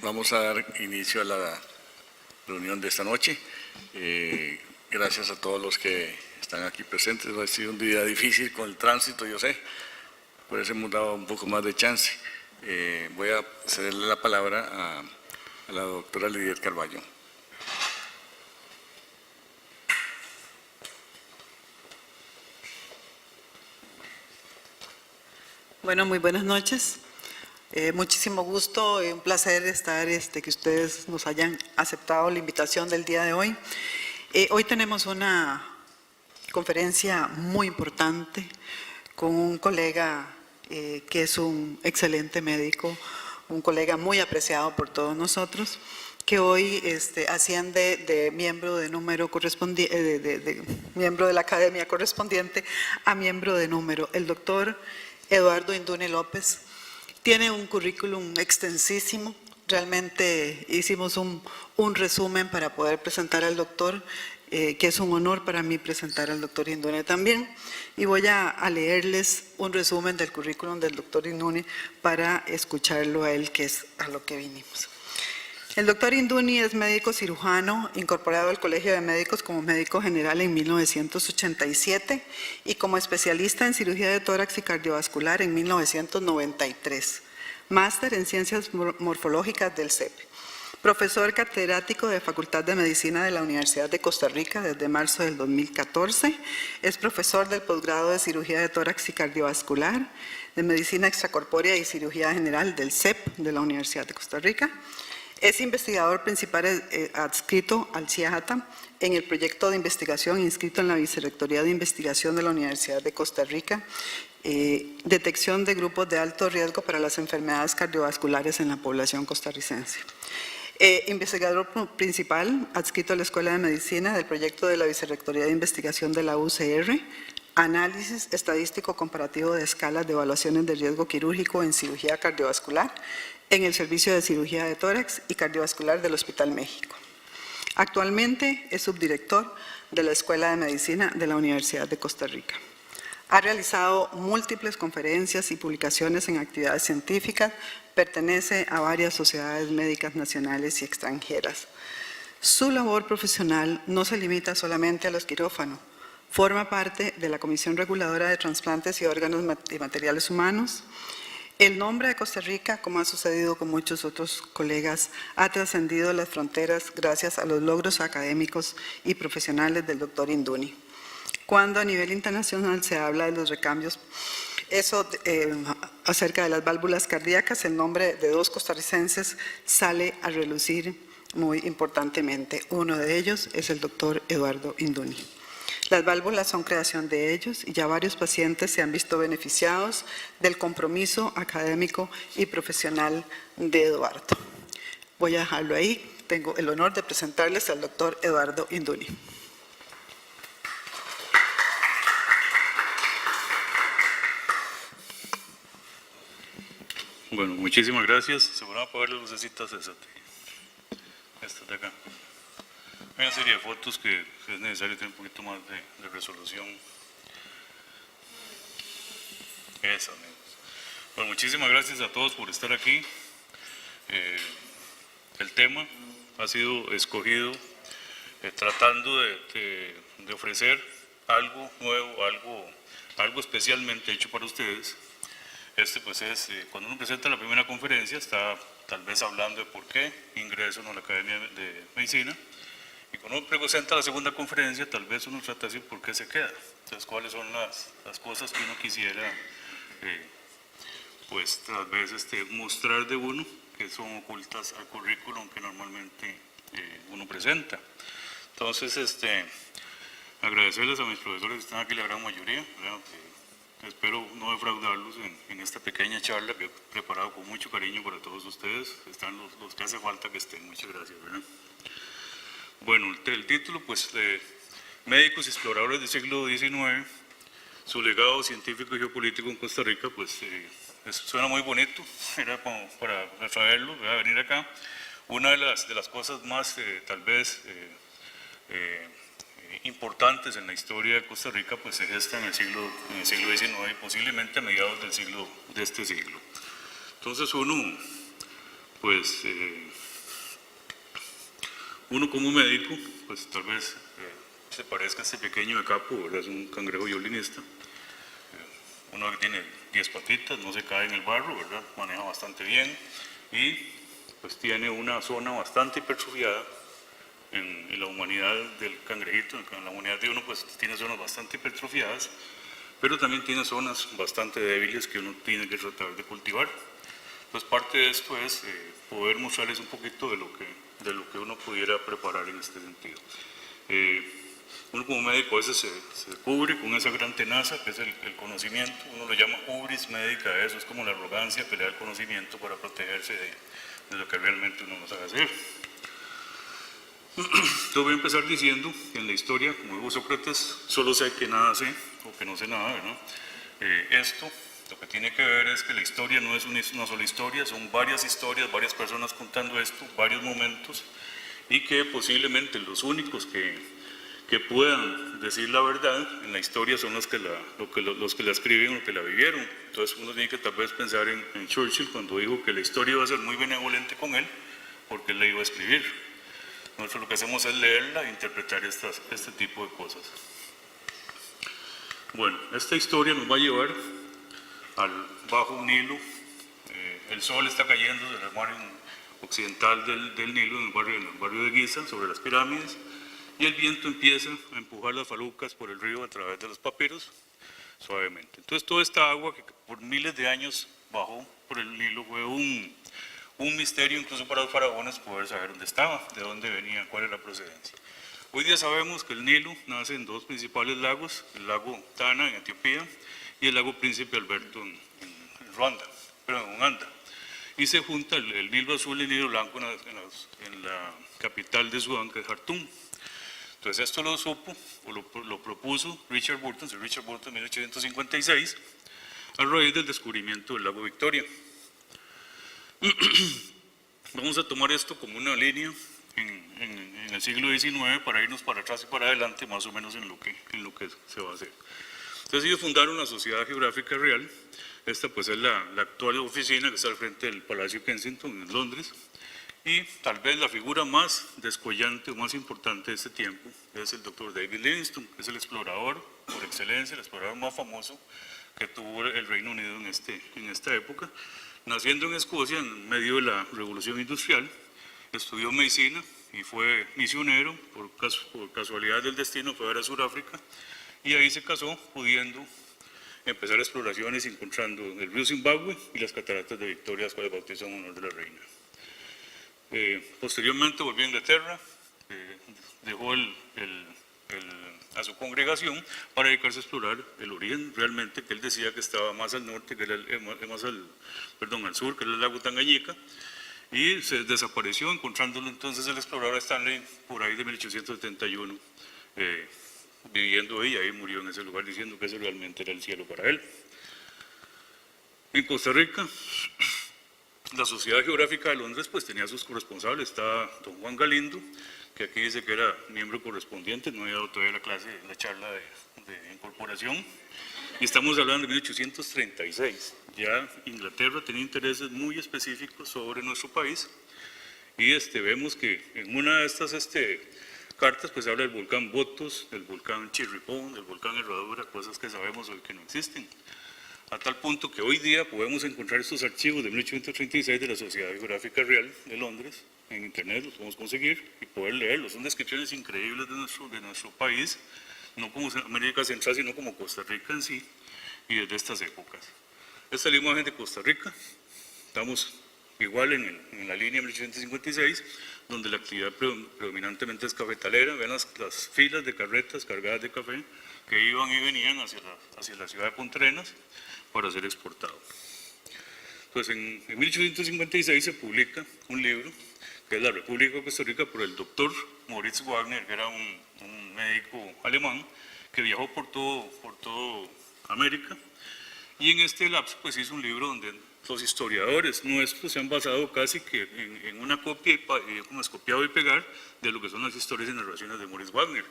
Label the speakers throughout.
Speaker 1: Vamos a dar inicio a la reunión de esta noche. Gracias a todos los que están aquí presentes. Ha sido un día difícil con el tránsito, yo sé. Por eso hemos dado un poco más de chance. Voy a cederle la palabra a la doctora Lidiet Carballo.
Speaker 2: Bueno, muy buenas noches. Muchísimo gusto y un placer estar, que ustedes nos hayan aceptado la invitación del día de hoy. Hoy tenemos una conferencia muy importante con un colega que es un excelente médico, un colega muy apreciado por todos nosotros, que hoy asciende de miembro de número correspondiente, miembro de la academia correspondiente a miembro de número, el doctor Eduardo Induni López. Tiene un currículum extensísimo. Realmente hicimos un resumen para poder presentar al doctor, que es un honor para mí presentar al doctor Induni también. Y voy a leerles un resumen del currículum del doctor Induni para escucharlo a él, que es a lo que vinimos. El doctor Induni es médico cirujano, incorporado al Colegio de Médicos como médico general en 1987 y como especialista en cirugía de tórax y cardiovascular en 1993. Máster en Ciencias Morfológicas del CEP. Profesor catedrático de Facultad de Medicina de la Universidad de Costa Rica desde marzo del 2014. Es profesor del posgrado de Cirugía de Tórax y Cardiovascular, de Medicina Extracorpórea y Cirugía General del CEP de la Universidad de Costa Rica. Es investigador principal adscrito al CIAJATA en el proyecto de investigación inscrito en la Vicerrectoría de Investigación de la Universidad de Costa Rica, detección de grupos de alto riesgo para las enfermedades cardiovasculares en la población costarricense. Investigador principal adscrito a la Escuela de Medicina del proyecto de la Vicerrectoría de Investigación de la UCR, análisis estadístico comparativo de escalas de evaluaciones de riesgo quirúrgico en cirugía cardiovascular en el Servicio de Cirugía de Tórax y Cardiovascular del Hospital México. Actualmente es subdirector de la Escuela de Medicina de la Universidad de Costa Rica. Ha realizado múltiples conferencias y publicaciones en actividades científicas, pertenece a varias sociedades médicas nacionales y extranjeras. Su labor profesional no se limita solamente a los quirófanos, forma parte de la Comisión Reguladora de Trasplantes y Órganos y Materiales Humanos. El nombre de Costa Rica, como ha sucedido con muchos otros colegas, ha trascendido las fronteras gracias a los logros académicos y profesionales del doctor Induni. Cuando a nivel internacional se habla de los recambios, acerca de las válvulas cardíacas, el nombre de dos costarricenses sale a relucir muy importantemente. Uno de ellos es el doctor Eduardo Induni. Las válvulas son creación de ellos y ya varios pacientes se han visto beneficiados del compromiso académico y profesional de Eduardo. Voy a dejarlo ahí. Tengo el honor de presentarles al doctor Eduardo Induni.
Speaker 3: Bueno, muchísimas gracias. Se van a apagar las lucecitas estas de acá. Hay una serie de fotos que es necesario tener un poquito más de resolución. Esa, amigos. Bueno, muchísimas gracias a todos por estar aquí. El tema ha sido escogido tratando de ofrecer algo nuevo, algo especialmente hecho para ustedes. Pues es, cuando uno presenta la primera conferencia, está tal vez hablando de por qué ingreso a la Academia de Medicina. Y cuando uno presenta la segunda conferencia, tal vez uno trata de decir por qué se queda. Entonces, cuáles son las cosas que uno quisiera, pues tal vez mostrar de uno, que son ocultas al currículum que normalmente uno presenta. Entonces, agradecerles a mis profesores que están aquí, la gran mayoría, ¿verdad? Espero no defraudarlos en esta pequeña charla que he preparado con mucho cariño para todos ustedes. Están los que hace falta que estén. Muchas gracias, ¿verdad? Bueno, el título, pues, Médicos y Exploradores del siglo XIX, su legado científico y geopolítico en Costa Rica, pues, suena muy bonito, era como para saberlo, ¿verdad? Venir acá. Una de las cosas más, tal vez, importantes en la historia de Costa Rica, pues se gesta en el siglo XIX y posiblemente a mediados de este siglo. Entonces uno pues uno como médico, pues tal vez se parezca a este pequeño de capo, ¿verdad? Es un cangrejo violinista. Uno que tiene 10 patitas, no se cae en el barro, ¿verdad? Maneja bastante bien y pues tiene una zona bastante hipertrofiada en la humanidad del cangrejito. En la humanidad de uno pues tiene zonas bastante hipertrofiadas, pero también tiene zonas bastante débiles que uno tiene que tratar de cultivar. Pues parte de esto es poder mostrarles un poquito de lo que uno pudiera preparar en este sentido. Uno como médico a veces se cubre con esa gran tenaza que es el conocimiento, uno lo llama ubris médica, eso es como la arrogancia, pelear el conocimiento para protegerse de lo que realmente uno no sabe hacer. Yo voy a empezar diciendo que en la historia, como dijo Sócrates, solo sé que nada sé o que no sé nada, ¿verdad? Esto lo que tiene que ver es que la historia no es una sola historia, son varias historias, varias personas contando esto, varios momentos, y que posiblemente los únicos que puedan decir la verdad en la historia son los que la escriben o que la vivieron. Entonces uno tiene que tal vez pensar en Churchill cuando dijo que la historia iba a ser muy benevolente con él porque él la iba a escribir. Nosotros lo que hacemos es leerla e interpretar este tipo de cosas. Bueno, esta historia nos va a llevar al bajo Nilo. El sol está cayendo desde el mar occidental del Nilo, en el barrio de Giza, sobre las pirámides, y el viento empieza a empujar las falucas por el río a través de los papiros, suavemente. Entonces toda esta agua que por miles de años bajó por el Nilo fue un misterio incluso para los faraones poder saber dónde estaba, de dónde venía, cuál era la procedencia. Hoy día sabemos que el Nilo nace en dos principales lagos, el lago Tana en Etiopía y el lago Príncipe Alberto en Uganda. Y se junta el Nilo Azul y el Nilo Blanco en la capital de Sudán, que es Jartum. Entonces esto lo supo, o lo propuso Richard Burton en 1856, a raíz del descubrimiento del lago Victoria. Vamos a tomar esto como una línea en el siglo XIX para irnos para atrás y para adelante, más o menos en lo que se va a hacer. Entonces ellos fundaron la Sociedad Geográfica Real. Esta pues es la actual oficina que está al frente del Palacio Kensington en Londres. Y tal vez la figura más descollante o más importante de este tiempo es el doctor David Livingstone, que es el explorador por excelencia, el explorador más famoso que tuvo el Reino Unido en esta época. Naciendo en Escocia en medio de la Revolución Industrial, estudió medicina y fue misionero, por casualidad del destino fue a Sudáfrica y ahí se casó, pudiendo empezar exploraciones encontrando el río Zimbabue y las cataratas de Victoria, las cuales bautizó en honor de la reina. Posteriormente volvió a Inglaterra, dejó a su congregación para dedicarse a explorar el origen realmente, que él decía que estaba más al norte, que era al sur, que era el lago Tanganyika, y se desapareció, encontrándolo entonces el explorador Stanley por ahí de 1871, viviendo ahí, ahí murió en ese lugar, diciendo que ese realmente era el cielo para él. En Costa Rica, la Sociedad Geográfica de Londres pues tenía sus corresponsables, está don Juan Galindo, que aquí dice que era miembro correspondiente, no había dado todavía la charla de incorporación, y estamos hablando de 1836. Ya Inglaterra tenía intereses muy específicos sobre nuestro país, y vemos que en una de estas cartas pues habla del volcán Botos, del volcán Chirripón, del volcán Herradura, cosas que sabemos hoy que no existen. A tal punto que hoy día podemos encontrar estos archivos de 1836 de la Sociedad Geográfica Real de Londres en internet, los podemos conseguir y poder leerlos. Son descripciones increíbles de nuestro país, no como América Central, sino como Costa Rica en sí, y desde estas épocas. Esta es la imagen de Costa Rica, estamos igual en la línea 1856, donde la actividad predominantemente es cafetalera. Ven las filas de carretas cargadas de café que iban y venían hacia la ciudad de Punta Arenas para ser exportado. Entonces, en 1856 se publica un libro, que es La República de Costa Rica, por el doctor Moritz Wagner, que era un médico alemán, que viajó por todo América, y en este lapso pues hizo un libro donde los historiadores nuestros se han basado casi que en una copia, como es copiado y pegar, de lo que son las historias y narraciones de Moritz Wagner.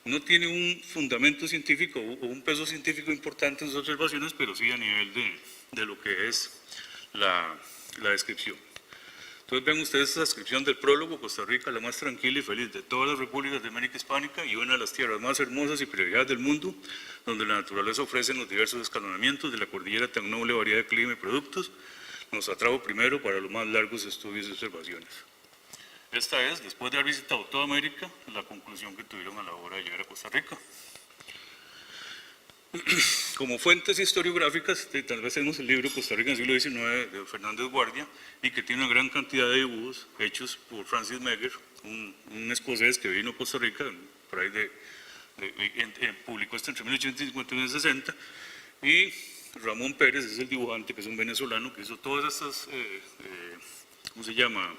Speaker 3: No tiene un fundamento científico o un peso científico importante en sus observaciones, pero sí a nivel de lo que es la descripción. Entonces vean ustedes esta descripción del prólogo: Costa Rica, la más tranquila y feliz de todas las repúblicas de América Hispánica y una de las tierras más hermosas y privilegiadas del mundo, donde la naturaleza ofrece los diversos escalonamientos de la cordillera tan noble variedad de clima y productos, nos atrajo primero para los más largos estudios y observaciones. Esta es, después de haber visitado toda América, la conclusión que tuvieron a la hora de llegar a Costa Rica. Como fuentes historiográficas, tal vez tenemos el libro Costa Rica en el siglo XIX de Fernández Guardia, y que tiene una gran cantidad de dibujos hechos por Francis Megger, un escocés que vino a Costa Rica, por ahí publicó esto entre 1850 y 1860, y Ramón Pérez es el dibujante, que es un venezolano, que hizo todas estas, ¿cómo se llama?,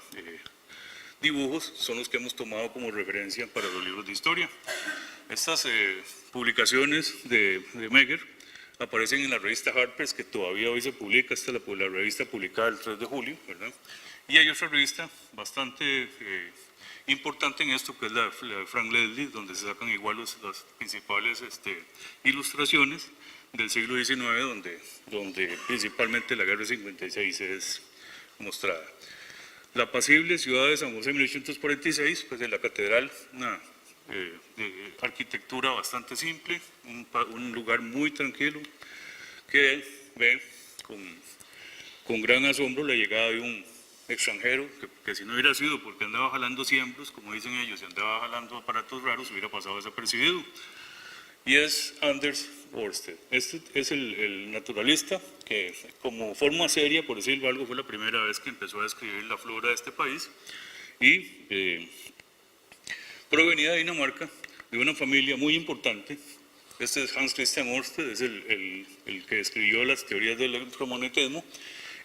Speaker 3: dibujos, son los que hemos tomado como referencia para los libros de historia. Estas publicaciones de Megger aparecen en la revista Harper's, que todavía hoy se publica. Esta es la revista publicada el 3 de julio, ¿verdad? Y hay otra revista bastante importante en esto, que es la Frank Leslie, donde se sacan igual las principales ilustraciones del siglo XIX, donde principalmente la guerra de 56 es mostrada. La apacible ciudad de San José, 1846, pues de la catedral, una de arquitectura bastante simple, un lugar muy tranquilo, que ve con gran asombro la llegada de un extranjero, que si no hubiera sido porque andaba jalando siembros, como dicen ellos, y andaba jalando aparatos raros, hubiera pasado desapercibido. Y es Anders Ørsted. Este es el naturalista que, como forma seria, por decirlo algo, fue la primera vez que empezó a describir la flora de este país, y provenía de Dinamarca, de una familia muy importante. Este es Hans Christian Ørsted, es el que escribió las teorías del electromagnetismo,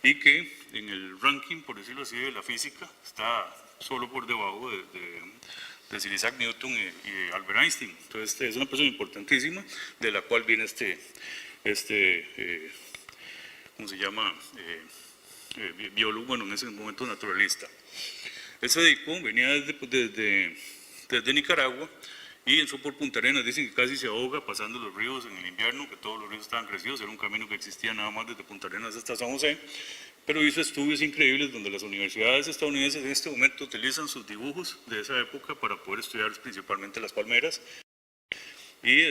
Speaker 3: y que en el ranking, por decirlo así, de la física, está solo por debajo de Sir Isaac Newton y de Albert Einstein. Entonces, es una persona importantísima, de la cual viene ¿cómo se llama?, biólogo, bueno, en ese momento naturalista. Él se dedicó, venía desde Nicaragua, y entró por Punta Arenas. Dicen que casi se ahoga pasando los ríos en el invierno, que todos los ríos estaban crecidos, era un camino que existía nada más desde Punta Arenas hasta San José, pero hizo estudios increíbles donde las universidades estadounidenses en este momento utilizan sus dibujos de esa época para poder estudiar principalmente las palmeras y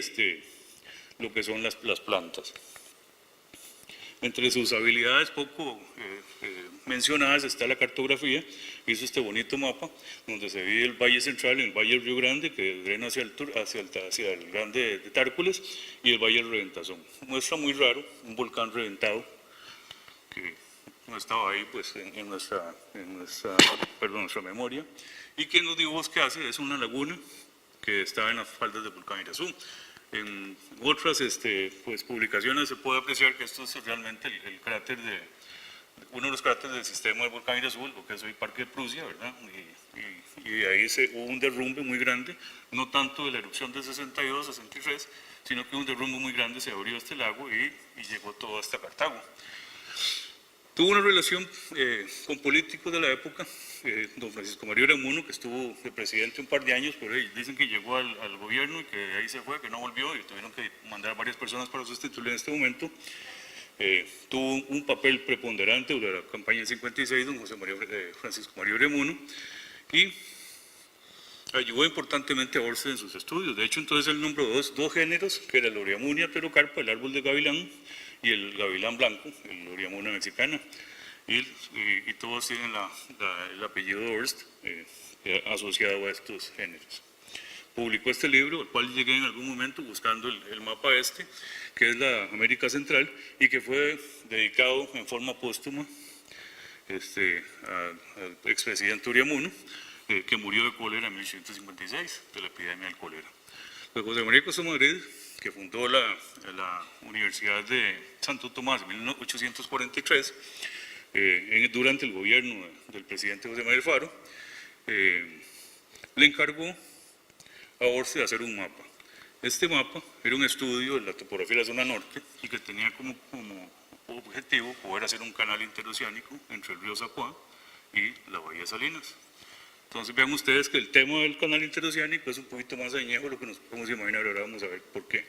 Speaker 3: lo que son las plantas. Entre sus habilidades poco mencionadas está la cartografía. Hizo este bonito mapa donde se ve el Valle Central, el Valle del Río Grande, que drena hacia el Grande de Tárcoles, y el Valle del Reventazón. Muestra muy raro, un volcán reventado, que no estaba ahí pues, en nuestra memoria, y que en los dibujos que hace es una laguna que está en las faldas del volcán Irazú. En otras pues, publicaciones se puede apreciar que esto es realmente el cráter uno de los cráteres del sistema del volcán Irazú, lo que es hoy Parque de Prusia, ¿verdad? Y de ahí hubo un derrumbe muy grande, no tanto de la erupción del 62, 63, sino que un derrumbe muy grande, se abrió este lago y llegó todo hasta Cartago. Tuvo una relación con políticos de la época, don Francisco María Uremuno, que estuvo de presidente un par de años, pero dicen que llegó al gobierno y que de ahí se fue, que no volvió, y tuvieron que mandar varias personas para sustituirle en este momento. Tuvo un papel preponderante durante la campaña del 56, don Francisco María Uremuno, y ayudó importantemente a Ørsted en sus estudios. De hecho, entonces él nombró dos géneros, que era el Oriamunia pterocarpa, el árbol de gavilán, y el gavilán blanco, el Oriamunia mexicana, y todos tienen el apellido Ørsted asociado a estos géneros. Publicó este libro, al cual llegué en algún momento buscando el mapa que es la América Central, y que fue dedicado en forma póstuma al expresidente Uremuno, que murió de cólera en 1856, de la epidemia del cólera. Pues José María Costa Madrid, que fundó la Universidad de Santo Tomás en 1843, durante el gobierno del presidente José María Alfaro, le encargó a Ørsted de hacer un mapa. Este mapa era un estudio de la topografía de la zona norte y que tenía como objetivo poder hacer un canal interoceánico entre el río Zapoá y la bahía de Salinas. Entonces vean ustedes que el tema del canal interoceánico es un poquito más añejo de lo que nos podemos imaginar. Ahora vamos a ver por qué.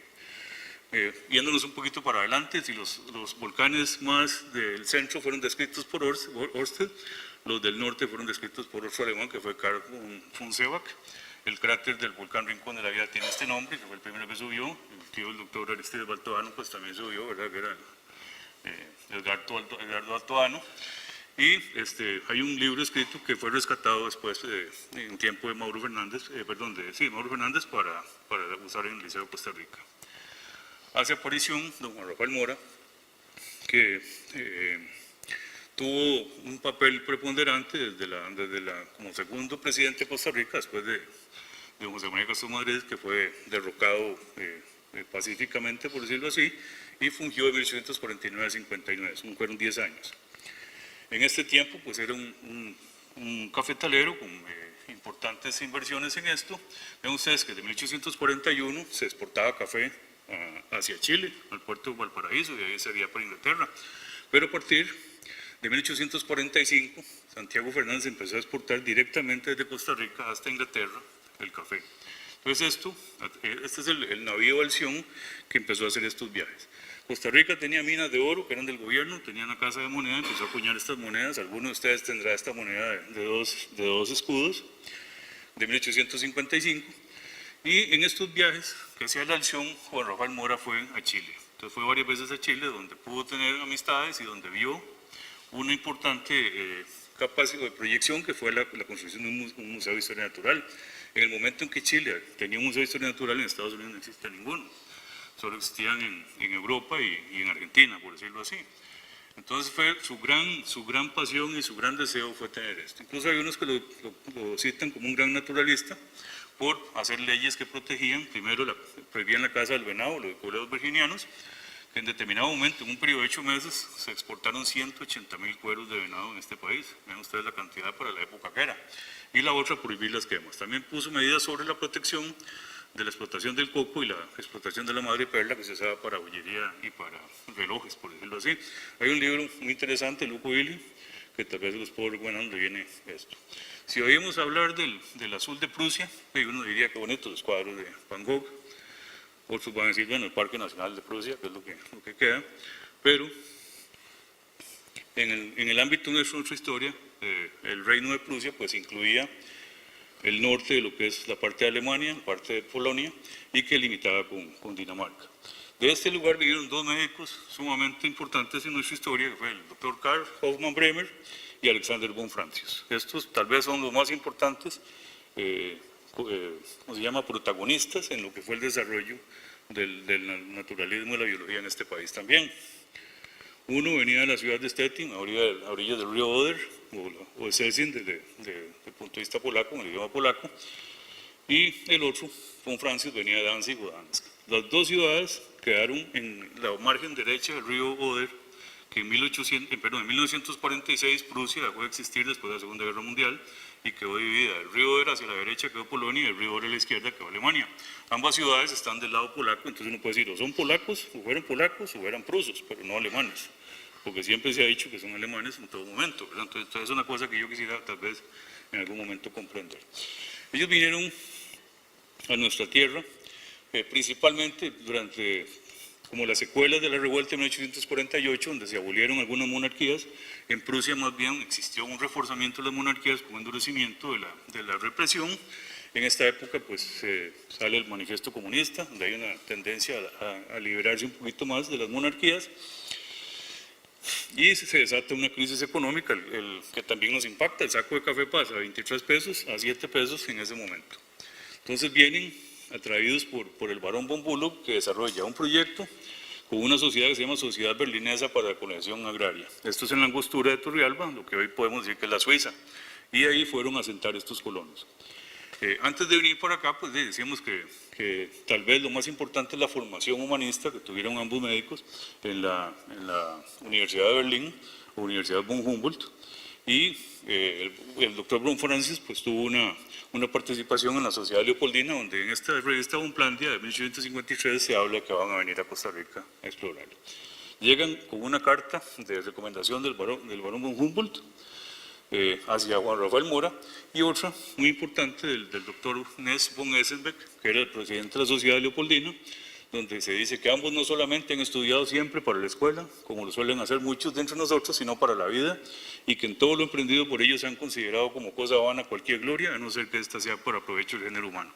Speaker 3: Yéndonos un poquito para adelante, si los volcanes más del centro fueron descritos por Ørsted, Los del norte fueron descritos por otro alemán que fue Carl von Seebeck. El cráter del volcán Rincón de la Vida tiene este nombre, que fue el primero que subió. El tío del doctor Aristides Baltoano pues también subió, ¿verdad? Que era Edgardo Altoano. Y hay un libro escrito que fue rescatado después en tiempo de Mauro Fernández, Mauro Fernández para usar en el Liceo de Costa Rica. Hace aparición don Juan Rafael Mora, que tuvo un papel preponderante como segundo presidente de Costa Rica, después de José María Castro Madrid, que fue derrocado pacíficamente, por decirlo así, y fungió de 1849 a 59, fueron 10 años. En este tiempo, pues era un cafetalero con importantes inversiones en esto. Ven ustedes que de 1841 se exportaba café hacia Chile, al puerto de Valparaíso, y ahí sería para Inglaterra. Pero a partir de 1845, Santiago Fernández empezó a exportar directamente desde Costa Rica hasta Inglaterra el café. Entonces este es el navío Alción que empezó a hacer estos viajes. Costa Rica tenía minas de oro que eran del gobierno, tenía una casa de moneda, empezó a acuñar estas monedas. Alguno de ustedes tendrá esta moneda de dos escudos de 1855. Y en estos viajes que hacía la Alción, Juan Rafael Mora fue a Chile. Entonces fue varias veces a Chile, donde pudo tener amistades y donde vio una importante capacidad de proyección que fue la construcción de un museo de historia natural. En el momento en que Chile tenía un museo de historia natural, en Estados Unidos no existía ninguno. Solo existían en Europa y en Argentina, por decirlo así. Entonces fue su gran pasión y su gran deseo fue tener esto. Incluso hay unos que lo citan como un gran naturalista por hacer leyes que protegían, primero prohibían la caza del venado, los culeros virginianos, que en determinado momento, en un periodo de 8 meses, se exportaron 180.000 cueros de venado en este país. Vean ustedes la cantidad para la época que era. Y la otra, prohibir las quemas. También puso medidas sobre la protección de la explotación del coco y la explotación de la madreperla que se usaba para bollería y para relojes, por decirlo así. Hay un libro muy interesante, Luco Willy, que tal vez los puedo recomendar donde viene esto. Si oímos hablar del azul de Prusia, uno diría que bonito los cuadros de Van Gogh. Otros van a decir, bueno, el Parque Nacional de Prusia, que es lo que queda. Pero en el ámbito de nuestra historia, el reino de Prusia pues incluía el norte de lo que es la parte de Alemania, la parte de Polonia, y que limitaba con Dinamarca. De este lugar vinieron 2 médicos sumamente importantes en nuestra historia, que fue el doctor Karl Hoffmann Bremer y Alexander von Francius. Estos tal vez son los más importantes, ¿cómo se llama?, protagonistas en lo que fue el desarrollo del naturalismo y la biología en este país también. Uno venía de la ciudad de Stettin, a orillas del río Oder, o de Szczecin, desde el punto de vista polaco, en el idioma polaco, y el otro, von Francius, venía de Danzig o Dansk. Las dos ciudades quedaron en la margen derecha del río Oder, que en 1946 Prusia dejó de existir después de la Segunda Guerra Mundial y quedó dividida. El río Oder hacia la derecha quedó Polonia y el río Oder a la izquierda quedó Alemania. Ambas ciudades están del lado polaco, entonces uno puede decir o son polacos, o fueran prusos, pero no alemanes, porque siempre se ha dicho que son alemanes en todo momento, ¿verdad? Entonces es una cosa que yo quisiera tal vez en algún momento comprender. Ellos vinieron a nuestra tierra principalmente durante como las secuelas de la revuelta de 1848, donde se abolieron algunas monarquías. En Prusia más bien existió un reforzamiento de las monarquías con un endurecimiento de la represión. En esta época pues sale el manifiesto comunista, donde hay una tendencia a liberarse un poquito más de las monarquías. Y se desata una crisis económica que también nos impacta. El saco de café pasa de 23 pesos a 7 pesos en ese momento. Entonces vienen atraídos por el barón von Bülow, que desarrolla un proyecto con una sociedad que se llama Sociedad Berlinesa para la Colonización Agraria. Esto es en la angostura de Turrialba, lo que hoy podemos decir que es la Suiza. Y ahí fueron a asentar estos colonos. Antes de venir por acá, pues decíamos que tal vez lo más importante es la formación humanista que tuvieron ambos médicos en la Universidad de Berlín, o Universidad von Humboldt, y el doctor von Francius pues tuvo una participación en la Sociedad Leopoldina, donde en esta revista Bonplandia de 1853 se habla que van a venir a Costa Rica a explorar. Llegan con una carta de recomendación del barón von Humboldt hacia Juan Rafael Mora, y otra muy importante del doctor Ness von Essenbeck, que era el presidente de la Sociedad Leopoldina, donde se dice que ambos no solamente han estudiado siempre para la escuela, como lo suelen hacer muchos de entre nosotros, sino para la vida, y que en todo lo emprendido por ellos se han considerado como cosa vana cualquier gloria, a no ser que ésta sea para provecho del género humano.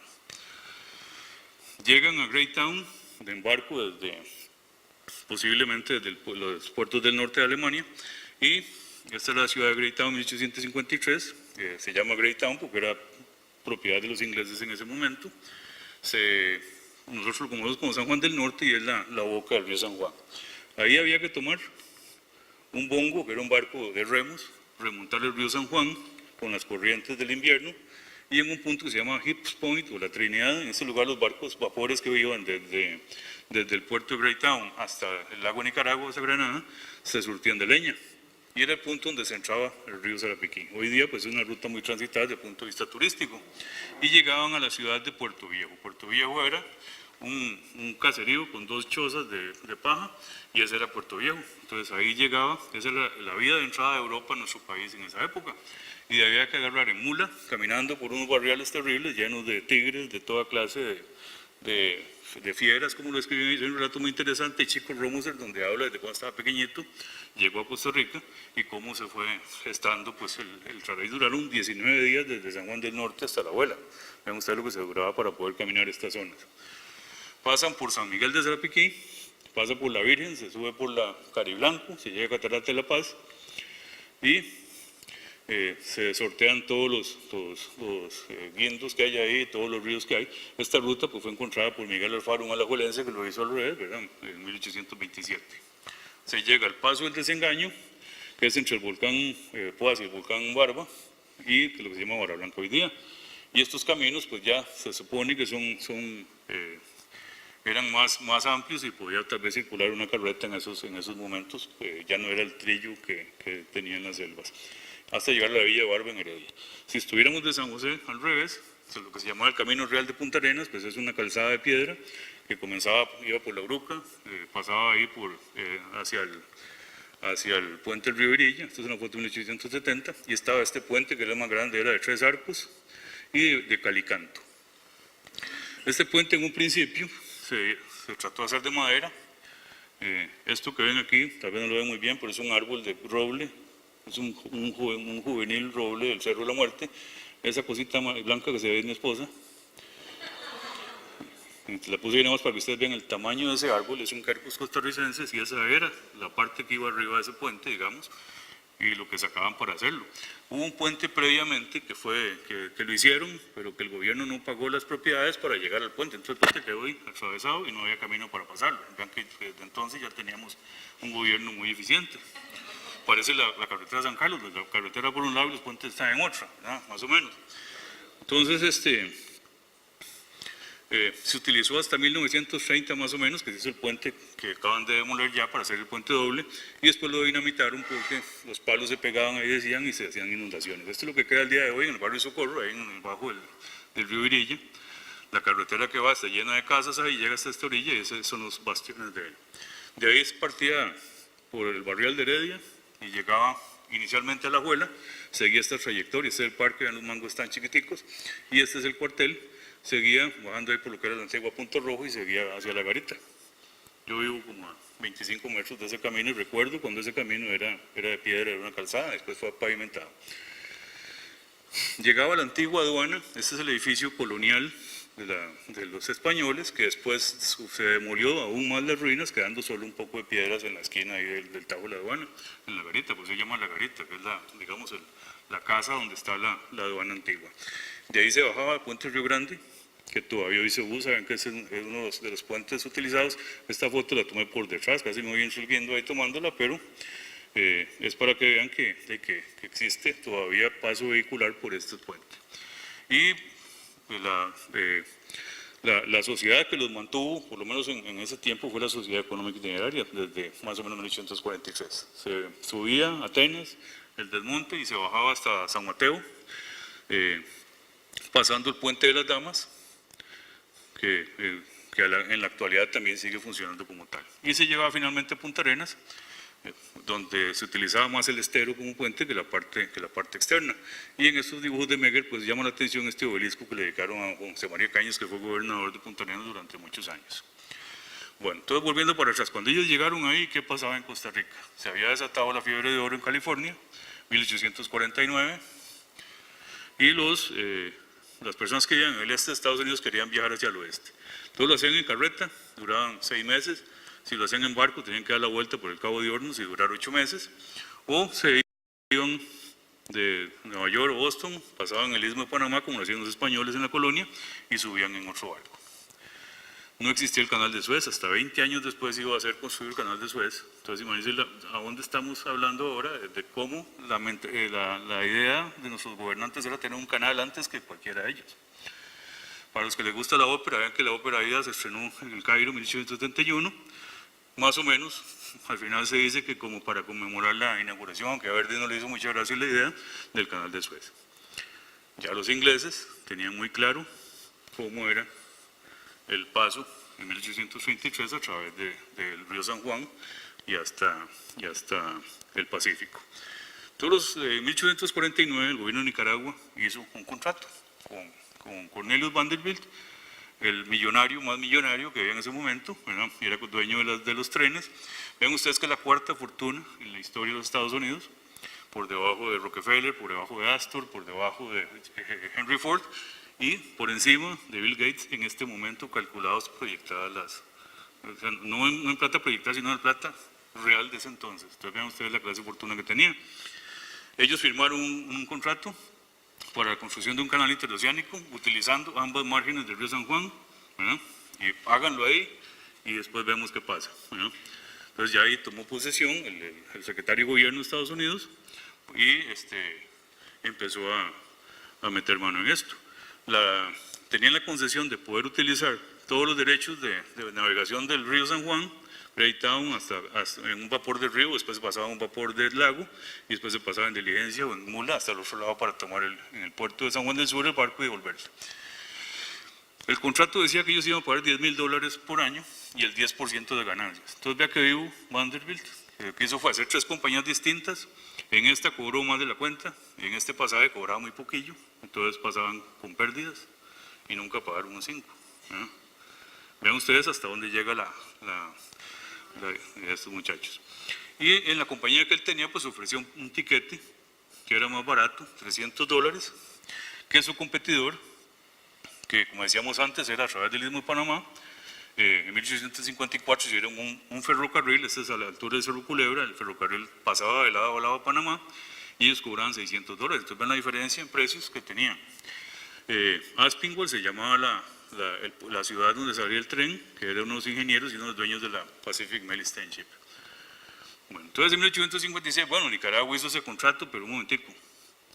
Speaker 3: Llegan a Greytown de embarco posiblemente desde los puertos del norte de Alemania, y esta es la ciudad de Greytown, 1853, se llama Greytown porque era propiedad de los ingleses en ese momento. Nosotros lo conocemos como San Juan del Norte y es la boca del río San Juan. Ahí había que tomar un bongo, que era un barco de remos, remontar el río San Juan con las corrientes del invierno, y en un punto que se llama Hips Point o la Trinidad, en ese lugar los barcos vapores que iban desde el puerto de Greytown hasta el lago Nicaragua, hasta Granada, se surtían de leña. Y era el punto donde se entraba el río Sarapiquí. Hoy día pues es una ruta muy transitada desde el punto de vista turístico. Y llegaban a la ciudad de Puerto Viejo. Puerto Viejo era un caserío con 2 chozas de paja, y ese era Puerto Viejo. Entonces ahí llegaba, esa era la vía de entrada de Europa a nuestro país en esa época. Y había que agarrar en mula, caminando por unos barriales terribles llenos de tigres, de toda clase de fieras, como lo escribí, es un relato muy interesante, Chico Romuser, donde habla desde cuando estaba pequeñito, llegó a Costa Rica y cómo se fue gestando pues el traslado. Duraron 19 días desde San Juan del Norte hasta La Abuela. Vean ustedes lo que se duraba para poder caminar estas zonas. Pasan por San Miguel de Sarapiquí, pasa por la Virgen, se sube por la Cariblanco, se llega a Catarata de la Paz y se sortean todos los guindos que hay ahí, todos los ríos que hay. Esta ruta pues, fue encontrada por Miguel Alfaro, un alajuelense que lo hizo al revés, ¿verdad? En 1827. Se llega al Paso del Desengaño, que es entre el volcán Poás y el volcán Barba, y lo que se llama Barra Blanca hoy día. Y estos caminos pues ya se supone que eran más amplios y podía tal vez circular una carreta en esos momentos, ya no era el trillo que tenían las selvas, hasta llegar a la villa de Barba en Heredia. Si estuviéramos de San José al revés, lo que se llamaba el Camino Real de Punta Arenas, pues es una calzada de piedra que iba por la Bruca, pasaba ahí hacia el puente del Río Virilla. Esta es una foto de 1870, y estaba este puente que era el más grande, era de 3 arcos y de calicanto. Este puente en un principio se trató de hacer de madera. Esto que ven aquí, tal vez no lo ven muy bien, pero es un árbol de roble, es un juvenil roble del Cerro de la Muerte. Esa cosita blanca que se ve es mi esposa. La puse bien más para que ustedes vean el tamaño de ese árbol, es un quercus costarricense, y esa era la parte que iba arriba de ese puente, digamos, y lo que sacaban para hacerlo. Hubo un puente previamente que lo hicieron, pero que el gobierno no pagó las propiedades para llegar al puente, entonces el puente quedó ahí atravesado y no había camino para pasarlo. Vean que desde entonces ya teníamos un gobierno muy eficiente. Parece la carretera de San Carlos, la carretera por un lado y los puentes están en otra, ¿verdad? Más o menos. Entonces, se utilizó hasta 1930 más o menos, que es el puente que acaban de demoler ya para hacer el puente doble, y después lo dinamitaron porque los palos se pegaban ahí, decían, y se hacían inundaciones. Esto es lo que queda el día de hoy en el barrio Socorro, ahí bajo del río Virilla. La carretera que va está llena de casas ahí, llega hasta esta orilla y esos son los bastiones de él. De ahí partía por el barrial de Heredia y llegaba inicialmente a La Abuela, seguía esta trayectoria, este es el parque, vean los mangos tan chiquiticos, y este es el cuartel. Seguía bajando ahí por lo que era la antigua Punto Rojo y seguía hacia La Garita. Yo vivo como a 25 metros de ese camino y recuerdo cuando ese camino era de piedra, era una calzada, después fue pavimentado. Llegaba a la antigua aduana, este es el edificio colonial de los españoles, que después se demolió aún más las ruinas, quedando solo un poco de piedras en la esquina ahí del Tajo de la Aduana, en La Garita, pues se llama La Garita, que es la casa donde está la aduana antigua. De ahí se bajaba al puente Río Grande, que todavía hoy se usa, ven que es uno de los puentes utilizados. Esta foto la tomé por detrás, casi me voy ensolviendo ahí tomándola, pero es para que vean que existe todavía paso vehicular por este puente. Y pues, la sociedad que los mantuvo, por lo menos en ese tiempo, fue la Sociedad Económica Itineraria, desde más o menos 1843. Se subía a Atenas, el desmonte, y se bajaba hasta San Mateo, pasando el Puente de las Damas, que en la actualidad también sigue funcionando como tal. Y se llegaba finalmente a Punta Arenas, donde se utilizaba más el estero como puente que la parte externa. Y en estos dibujos de Meger pues llama la atención este obelisco que le dedicaron a José María Cañas, que fue gobernador de Punta Arenas durante muchos años. Bueno, entonces volviendo para atrás, cuando ellos llegaron ahí, ¿qué pasaba en Costa Rica? Se había desatado la fiebre de oro en California, 1849, y las personas que vivían en el este de Estados Unidos querían viajar hacia el oeste. Entonces lo hacían en carreta, duraban 6 meses, si lo hacían en barco tenían que dar la vuelta por el Cabo de Hornos y durar 8 meses, o se iban de Nueva York o Boston, pasaban el Istmo de Panamá como lo hacían los españoles en la colonia y subían en otro barco. No existía el canal de Suez, hasta 20 años después iba a ser construido el canal de Suez. Entonces imagínense a dónde estamos hablando ahora, de cómo la idea de nuestros gobernantes era tener un canal antes que cualquiera de ellos. Para los que les gusta la ópera, vean que la ópera Aida se estrenó en el Cairo en 1871, más o menos. Al final se dice que como para conmemorar la inauguración, aunque a Verdi no le hizo mucha gracia la idea del canal de Suez. Ya los ingleses tenían muy claro cómo era el paso en 1833 a través del río San Juan y hasta el Pacífico. Entonces, en 1849 el gobierno de Nicaragua hizo un contrato con Cornelius Vanderbilt, el millonario más millonario que había en ese momento, ¿verdad? Era dueño de los trenes. Vean ustedes que es la cuarta fortuna en la historia de los Estados Unidos, por debajo de Rockefeller, por debajo de Astor, por debajo de Henry Ford, y por encima de Bill Gates en este momento calculados, proyectadas o sea, no en plata proyectada, sino en plata real de ese entonces. Entonces vean ustedes la clase de fortuna que tenía. Ellos firmaron un contrato para la construcción de un canal interoceánico utilizando ambas márgenes del río San Juan, ¿verdad? Y háganlo ahí y después vemos qué pasa, ¿verdad? Entonces ya ahí tomó posesión el secretario de Gobierno de Estados Unidos y empezó a meter mano en esto. Tenían la concesión de poder utilizar todos los derechos de navegación del río San Juan, Greytown hasta en un vapor del río, después se pasaba a un vapor del lago y después se pasaba en diligencia o en mula hasta el otro lado para tomar en el puerto de San Juan del Sur el barco y devolverse. El contrato decía que ellos iban a pagar $10,000 por año y el 10% de ganancias. Entonces vea que vivo Vanderbilt, lo que hizo fue hacer 3 compañías distintas. En esta cobró más de la cuenta, en este pasaje cobraba muy poquillo, entonces pasaban con pérdidas y nunca pagaron un 5. ¿Eh? Vean ustedes hasta dónde llega de estos muchachos. Y en la compañía que él tenía, pues ofreció un tiquete que era más barato, $300, que su competidor, que como decíamos antes era a través del Istmo de Panamá. En 1854 hicieron un ferrocarril, este es a la altura del Cerro Culebra, el ferrocarril pasaba de lado a lado a Panamá y ellos cobraban $600. Entonces ven la diferencia en precios que tenían. Aspinwall se llamaba la ciudad donde salía el tren, que eran unos ingenieros y unos dueños de la Pacific Mail Steamship. Bueno, entonces en 1856, bueno, Nicaragua hizo ese contrato, pero un momentico.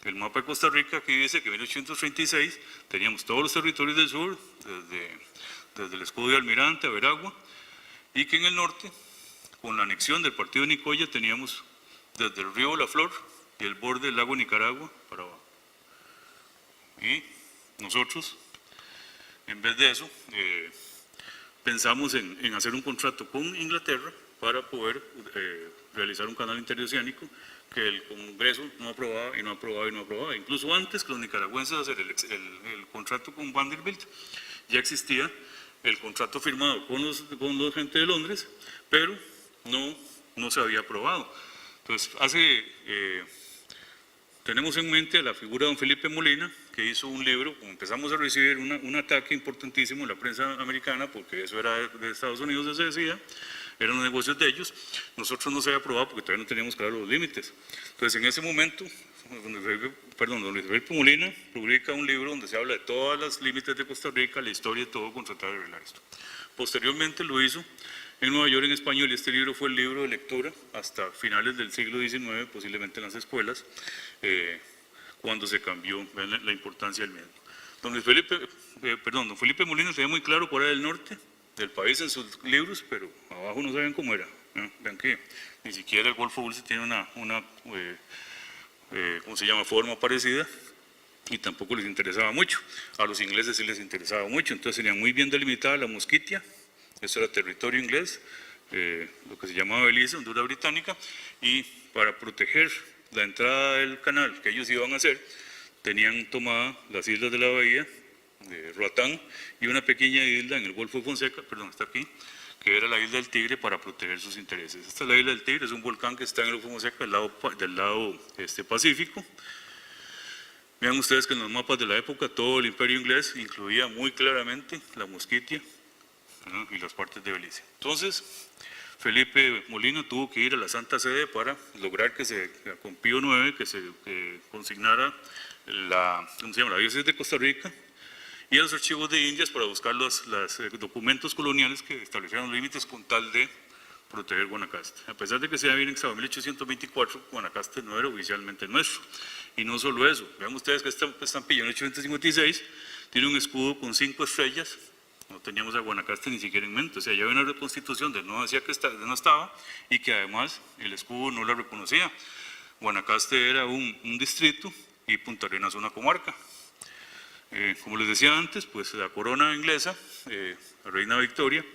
Speaker 3: El mapa de Costa Rica aquí dice que en 1836 teníamos todos los territorios del sur, desde el escudo de Almirante a Veragua, y que en el norte, con la anexión del partido de Nicoya, teníamos desde el río La Flor y el borde del lago Nicaragua para abajo. Y nosotros, en vez de eso, pensamos en hacer un contrato con Inglaterra para poder realizar un canal interoceánico que el Congreso no aprobaba y no aprobaba y no aprobaba. Incluso antes que los nicaragüenses hacer el contrato con Vanderbilt, ya existía el contrato firmado con los gente de Londres, pero no se había aprobado. Entonces, tenemos en mente la figura de don Felipe Molina, que hizo un libro, como empezamos a recibir un ataque importantísimo en la prensa americana, porque eso era de Estados Unidos, se decía, eran los negocios de ellos, nosotros no se había aprobado porque todavía no teníamos claros los límites. Entonces, en ese momento, don Felipe Molina publica un libro donde se habla de todos los límites de Costa Rica, la historia de todo, con tratar de arreglar esto. Posteriormente lo hizo en Nueva York en español y este libro fue el libro de lectura hasta finales del siglo XIX, posiblemente en las escuelas, cuando se cambió la importancia del mismo. Don Felipe Molina tenía muy claro cuál era el norte del país en sus libros, pero abajo no saben cómo era. Vean que ni siquiera el Golfo Dulce tiene una forma parecida, y tampoco les interesaba mucho. A los ingleses sí les interesaba mucho, entonces tenían muy bien delimitada la Mosquitia, eso era territorio inglés, lo que se llamaba Belice, Honduras Británica, y para proteger la entrada del canal que ellos iban a hacer, tenían tomada las islas de la bahía de Roatán y una pequeña isla en el Golfo de Fonseca, está aquí, que era la isla del Tigre, para proteger sus intereses. Esta es la isla del Tigre, es un volcán que está en el Golfo Fonseca del lado Pacífico. Vean ustedes que en los mapas de la época todo el imperio inglés incluía muy claramente la Mosquitia, ¿no?, y las partes de Belice. Entonces, Felipe Molina tuvo que ir a la Santa Sede para lograr con Pío IX, que se consignara la diócesis de Costa Rica y a los archivos de Indias para buscar los documentos coloniales que establecieron los límites con tal de proteger Guanacaste. A pesar de que se había anexado en 1824, Guanacaste no era oficialmente nuestro. Y no solo eso, vean ustedes que esta estampilla en 1856 tiene un escudo con 5 estrellas. No teníamos a Guanacaste ni siquiera en mente, o sea, ya había una reconstitución de no decía que no estaba y que además el escudo no la reconocía. Guanacaste era un distrito y Punta Arenas una comarca. Como les decía antes, pues la corona inglesa, la reina Victoria,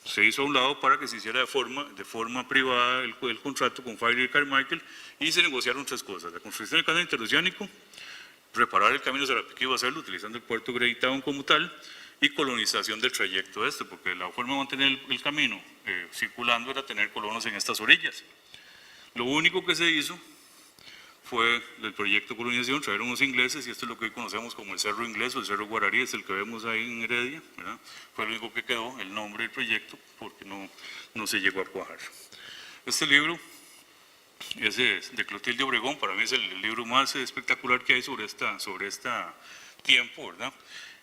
Speaker 3: se hizo a un lado para que se hiciera de forma privada el contrato con Fairley Carmichael y se negociaron 3 cosas: la construcción del canal interoceánico, reparar el camino Sarapiquí iba a hacerlo utilizando el puerto de Greytown como tal, y colonización del trayecto porque la forma de mantener el camino circulando era tener colonos en estas orillas. Lo único que se hizo fue el proyecto de colonización, trajeron los ingleses, y esto es lo que hoy conocemos como el Cerro Inglés o el Cerro Guararí, es el que vemos ahí en Heredia, ¿verdad? Fue lo único que quedó, el nombre del proyecto, porque no se llegó a cuajar. Este libro es de Clotilde Obregón, para mí es el libro más espectacular que hay sobre este tiempo, ¿verdad?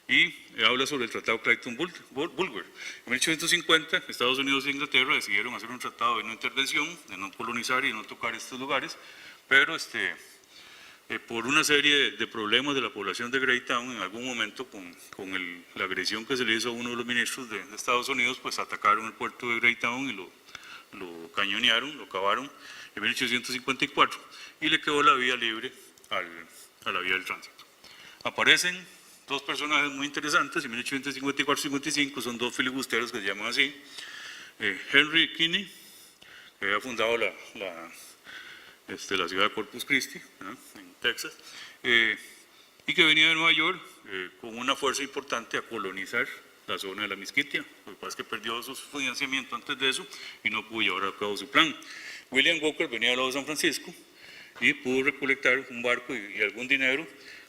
Speaker 3: Y habla sobre el Tratado Clayton-Bulwer. En 1850, Estados Unidos e Inglaterra decidieron hacer un tratado de no intervención, de no colonizar y no tocar estos lugares, pero por una serie de problemas de la población de Greytown, en algún momento con la agresión que se le hizo a uno de los ministros de Estados Unidos, pues atacaron el puerto de Greytown y lo cañonearon, lo cavaron en 1854 y le quedó la vía libre a la vía del tránsito. Aparecen 2 personajes muy interesantes en 1854-55, son 2 filibusteros que se llaman así. Henry Kinney, que había fundado la ciudad de Corpus Christi, ¿no?, en Texas, y que venía de Nueva York con una fuerza importante a colonizar la zona de la Mezquitia. Lo que pasa es que perdió su financiamiento antes de eso y no pudo llevar a cabo su plan. William Walker venía del lado de San Francisco y pudo recolectar un barco y algún dinero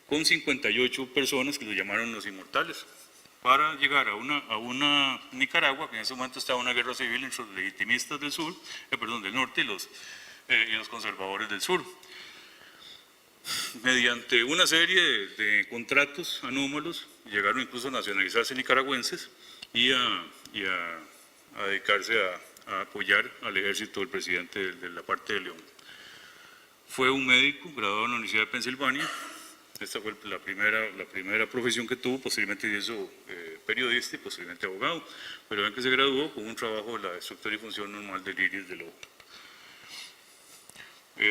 Speaker 3: con 58 personas que lo llamaron los Inmortales, para llegar a una Nicaragua, que en ese momento estaba una guerra civil entre los legitimistas del norte y los conservadores del sur. Mediante una serie de contratos anómalos, llegaron incluso a nacionalizarse nicaragüenses y a dedicarse a apoyar al ejército del presidente de la parte de León. Fue un médico graduado en la Universidad de Pensilvania. Esta fue la primera profesión que tuvo. Posteriormente hizo periodista y posteriormente abogado, pero ven que se graduó con un trabajo de la estructura y función normal de lirios del ojo.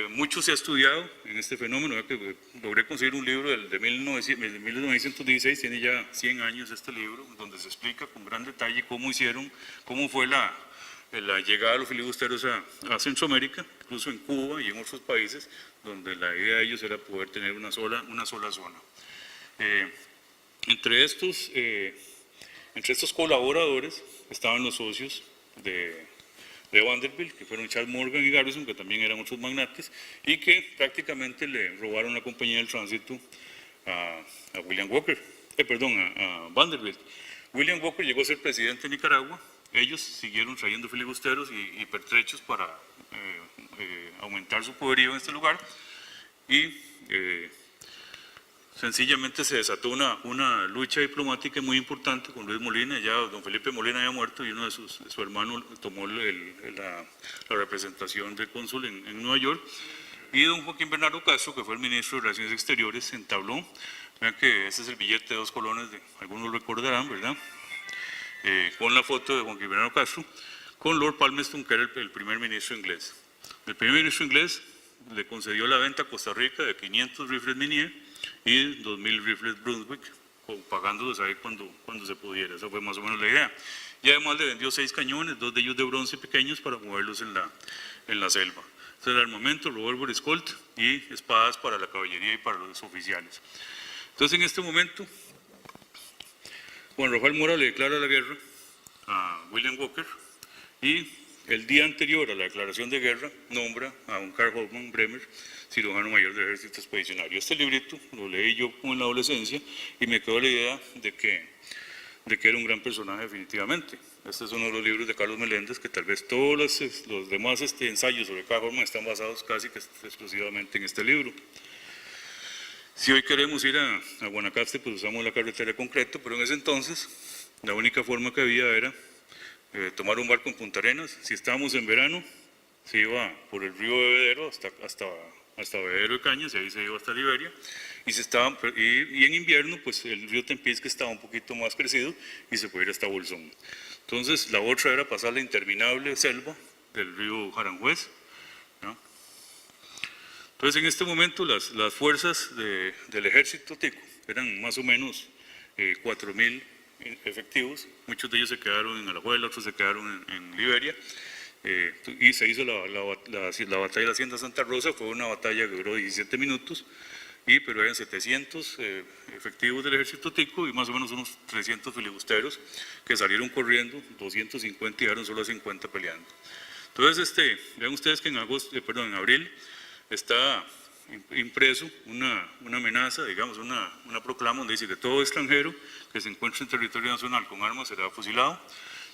Speaker 3: Mucho se ha estudiado en este fenómeno. Que logré conseguir un libro de 1916, tiene ya 100 años este libro, donde se explica con gran detalle cómo fue la llegada de los filibusteros a Centroamérica, incluso en Cuba y en otros países, donde la idea de ellos era poder tener una sola zona. Entre estos colaboradores estaban los socios de Vanderbilt, que fueron Charles Morgan y Garrison, que también eran otros magnates, y que prácticamente le robaron la compañía del tránsito a Vanderbilt. William Walker llegó a ser presidente de Nicaragua. Ellos siguieron trayendo filibusteros y pertrechos para aumentar su poderío en este lugar, y sencillamente se desató una lucha diplomática muy importante con Luis Molina. Ya don Felipe Molina había muerto y uno de su hermano tomó la representación del cónsul en Nueva York, y don Joaquín Bernardo Castro, que fue el ministro de Relaciones Exteriores, entabló. Vean que ese es el billete de 2 colones, algunos lo recordarán, ¿verdad? Con la foto de Joaquín Bernardo Castro, con Lord Palmerston, que era el primer ministro inglés. El primer ministro inglés le concedió la venta a Costa Rica de 500 rifles Minier y 2.000 rifles Brunswick, pagándolos ahí cuando se pudiera. Esa fue más o menos la idea. Y además le vendió 6 cañones, 2 de ellos de bronce pequeños, para moverlos en la selva. Ese era el armamento, revólver Colt y espadas para la caballería y para los oficiales. Entonces, en este momento, Juan Rafael Mora le declara la guerra a William Walker Y el día anterior a la declaración de guerra, nombra a un Karl Hoffmann Bremer, cirujano mayor del ejército expedicionario. Este librito lo leí yo como en la adolescencia y me quedó la idea de que era un gran personaje definitivamente. Este es uno de los libros de Carlos Meléndez, que tal vez todos los demás ensayos sobre Karl Hoffmann están basados casi que exclusivamente en este libro. Si hoy queremos ir a Guanacaste, pues usamos la carretera de concreto, pero en ese entonces la única forma que había era tomar un barco en Punta Arenas. Si estábamos en verano, se iba por el río Bebedero hasta Bebedero de Cañas, y ahí se iba hasta Liberia. Y en invierno, pues el río Tempisque estaba un poquito más crecido y se podía ir hasta Bolsón. Entonces, la otra era pasar la interminable selva del río Aranjuez, ¿no? Entonces, en este momento, las fuerzas del ejército tico eran más o menos 4.000 efectivos. Muchos de ellos se quedaron en Alajuela, otros se quedaron en Liberia. Y se hizo la batalla de la Hacienda Santa Rosa. Fue una batalla que duró 17 minutos, pero eran 700 efectivos del ejército tico y más o menos unos 300 filibusteros que salieron corriendo, 250 y quedaron solo a 50 peleando. Entonces, vean ustedes que en abril está impreso una amenaza, digamos, una proclama donde dice que todo extranjero que se encuentre en territorio nacional con armas será fusilado,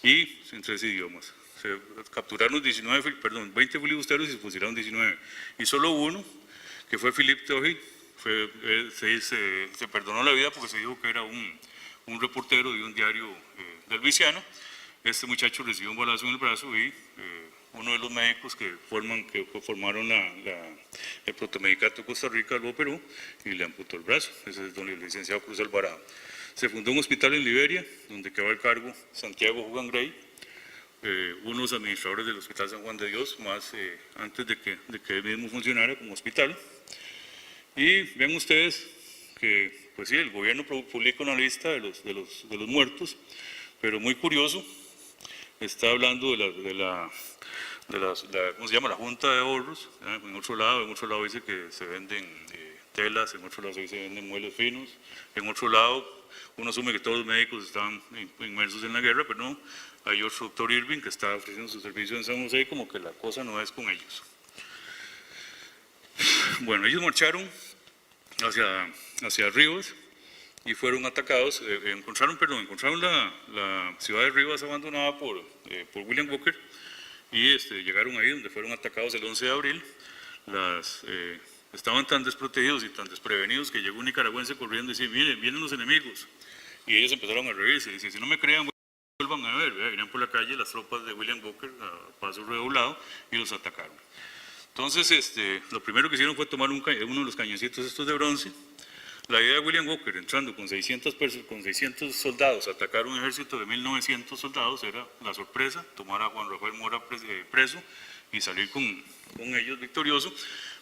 Speaker 3: y en 3 idiomas. Se capturaron 20 filibusteros y se fusilaron 19. Y solo uno, que fue Philippe Toji, se perdonó la vida porque se dijo que era un reportero de un diario del Luisiano. Este muchacho recibió un balazo en el brazo y uno de los médicos que formaron el Protomedicato de Costa Rica lo operó y le amputó el brazo. Ese es don el licenciado Cruz Alvarado. Se fundó un hospital en Liberia, donde quedó el cargo Santiago Hogan Gray, uno de los administradores del Hospital San Juan de Dios, más antes de que él mismo funcionara como hospital. Y ven ustedes que, pues sí, el gobierno publica una lista de los muertos, pero muy curioso, está hablando ¿cómo se llama? La Junta de Ahorros. En otro lado dice que se venden telas, en otro lado se venden muebles finos, en otro lado uno asume que todos los médicos estaban inmersos en la guerra, pero no, hay otro doctor Irving que está ofreciendo su servicio en San José, como que la cosa no es con ellos. Bueno, ellos marcharon hacia Rivas y fueron atacados, encontraron la ciudad de Rivas abandonada por William Walker, y llegaron ahí donde fueron atacados el 11 de abril. Estaban tan desprotegidos y tan desprevenidos que llegó un nicaragüense corriendo y decía: miren, vienen los enemigos. Y ellos empezaron a reírse y decían: si no me crean, vuelvan a ver. Venían por la calle las tropas de William Walker a paso redoblado y los atacaron. Entonces, lo primero que hicieron fue tomar uno de los cañoncitos estos de bronce. La idea de William Walker, entrando con 600 soldados, a atacar un ejército de 1.900 soldados, era la sorpresa, tomar a Juan Rafael Mora preso y salir con ellos victorioso,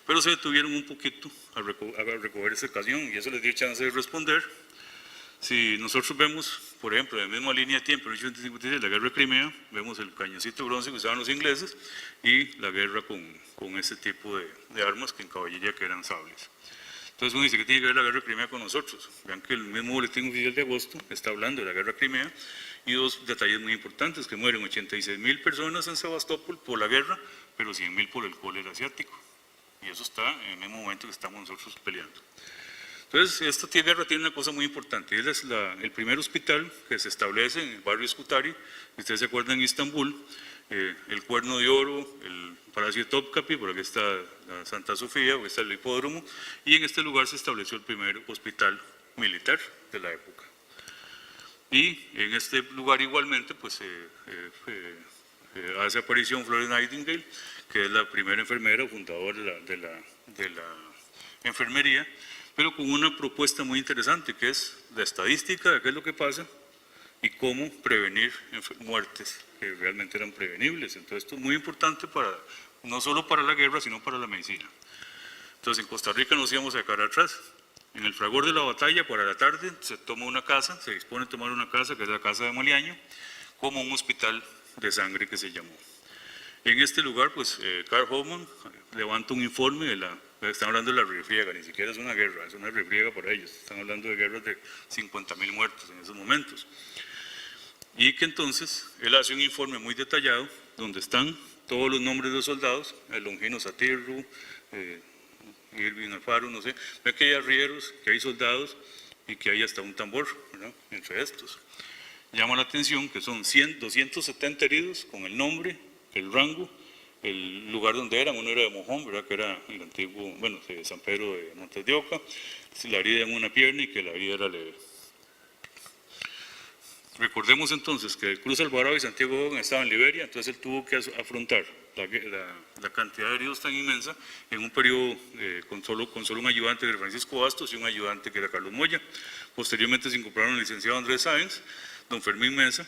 Speaker 3: pero se detuvieron un poquito a recoger esa ocasión y eso les dio chance de responder. Si nosotros vemos, por ejemplo, en la misma línea de tiempo, en 1856, la guerra de Crimea, vemos el cañoncito de bronce que usaban los ingleses y la guerra con ese tipo de armas que en caballería que eran sables. Entonces uno dice: ¿qué tiene que ver la guerra de Crimea con nosotros? Vean que el mismo boletín oficial de agosto está hablando de la guerra de Crimea, y dos detalles muy importantes: que mueren 86.000 personas en Sebastopol por la guerra, pero 100.000 por el cólera asiático. Y eso está en el mismo momento que estamos nosotros peleando. Entonces, esta guerra tiene una cosa muy importante. Es el primer hospital que se establece en el barrio Scutari. Ustedes se acuerdan, en Estambul, el Cuerno de Oro, el Palacio de Topkapi, por aquí está la Santa Sofía, aquí está el hipódromo, y en este lugar se estableció el primer hospital militar de la época. Y en este lugar igualmente pues hace aparición Florence Nightingale, que es la primera enfermera fundadora de la enfermería, pero con una propuesta muy interesante, que es la estadística de qué es lo que pasa y cómo prevenir muertes que realmente eran prevenibles. Entonces esto es muy importante no solo para la guerra, sino para la medicina. Entonces en Costa Rica nos íbamos a quedar atrás. En el fragor de la batalla, para la tarde, se toma una casa, se dispone a tomar una casa, que es la casa de Maliaño, como un hospital de sangre que se llamó. En este lugar, pues, Karl Hoffmann levanta un informe están hablando de la refriega, ni siquiera es una guerra, es una refriega para ellos, están hablando de guerras de 50.000 muertos en esos momentos. Y que entonces él hace un informe muy detallado donde están todos los nombres de los soldados, el Longino Satirru, Irving Alfaro, no sé. Ve que hay arrieros, que hay soldados y que hay hasta un tambor, ¿verdad?, entre estos. Llama la atención que son 270 heridos con el nombre, el rango, el lugar donde eran. Uno era de Mojón, ¿verdad?, que era el antiguo, bueno, de San Pedro de Montes de Oca, la herida en una pierna y que la herida era leve. Recordemos entonces que el Cruz Alvarado y Santiago Hogan estaban en Liberia, entonces él tuvo que afrontar la cantidad de heridos tan inmensa en un periodo con solo un ayudante que era Francisco Bastos y un ayudante que era Carlos Moya. Posteriormente se incorporaron el licenciado Andrés Sáenz, don Fermín Mesa,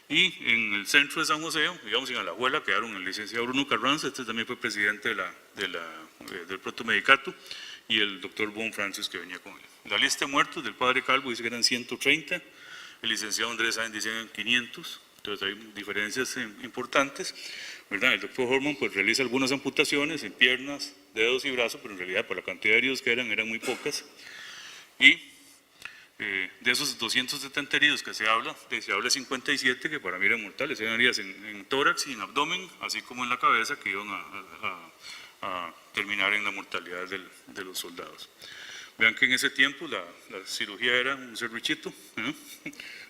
Speaker 3: y en el centro de San José, digamos en Alajuela, quedaron el licenciado Bruno Carranza, este también fue presidente del Protomedicato, y el doctor Bon Francis que venía con él. La lista de muertos del padre Calvo dice que eran 130, el licenciado Andrés Sáenz dice que eran 500, entonces hay diferencias importantes, ¿verdad? El doctor Horman pues realiza algunas amputaciones en piernas, dedos y brazos, pero en realidad por la cantidad de heridos que eran muy pocas, y de esos 270 heridos que se habla 57 que para mí eran mortales, eran heridas en tórax y en abdomen, así como en la cabeza, que iban a terminar en la mortalidad de los soldados. Vean que en ese tiempo la cirugía era un serruchito,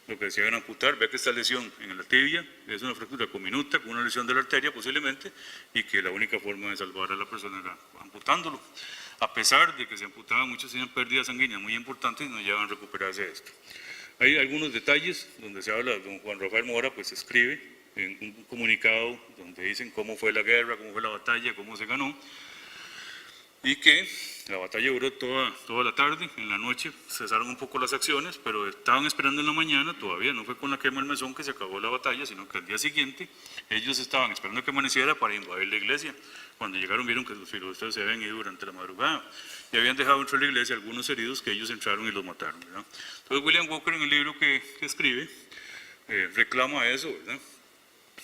Speaker 3: lo que decían amputar. Vean que esta lesión en la tibia es una fractura comminuta, con una lesión de la arteria posiblemente, y que la única forma de salvar a la persona era amputándolo. A pesar de que se amputaban, muchos tenían pérdidas sanguíneas muy importantes y no llegaban a recuperarse de esto. Hay algunos detalles donde se habla, don Juan Rafael Mora pues escribe en un comunicado donde dicen cómo fue la guerra, cómo fue la batalla, cómo se ganó, y que la batalla duró toda la tarde. En la noche cesaron un poco las acciones, pero estaban esperando en la mañana, todavía no fue con la quema del mesón que se acabó la batalla, sino que al día siguiente ellos estaban esperando que amaneciera para invadir la iglesia. Cuando llegaron vieron que los filibusteros se habían ido durante la madrugada y habían dejado dentro de la iglesia algunos heridos que ellos entraron y los mataron, ¿verdad? Entonces William Walker en el libro que escribe reclama eso, ¿verdad?,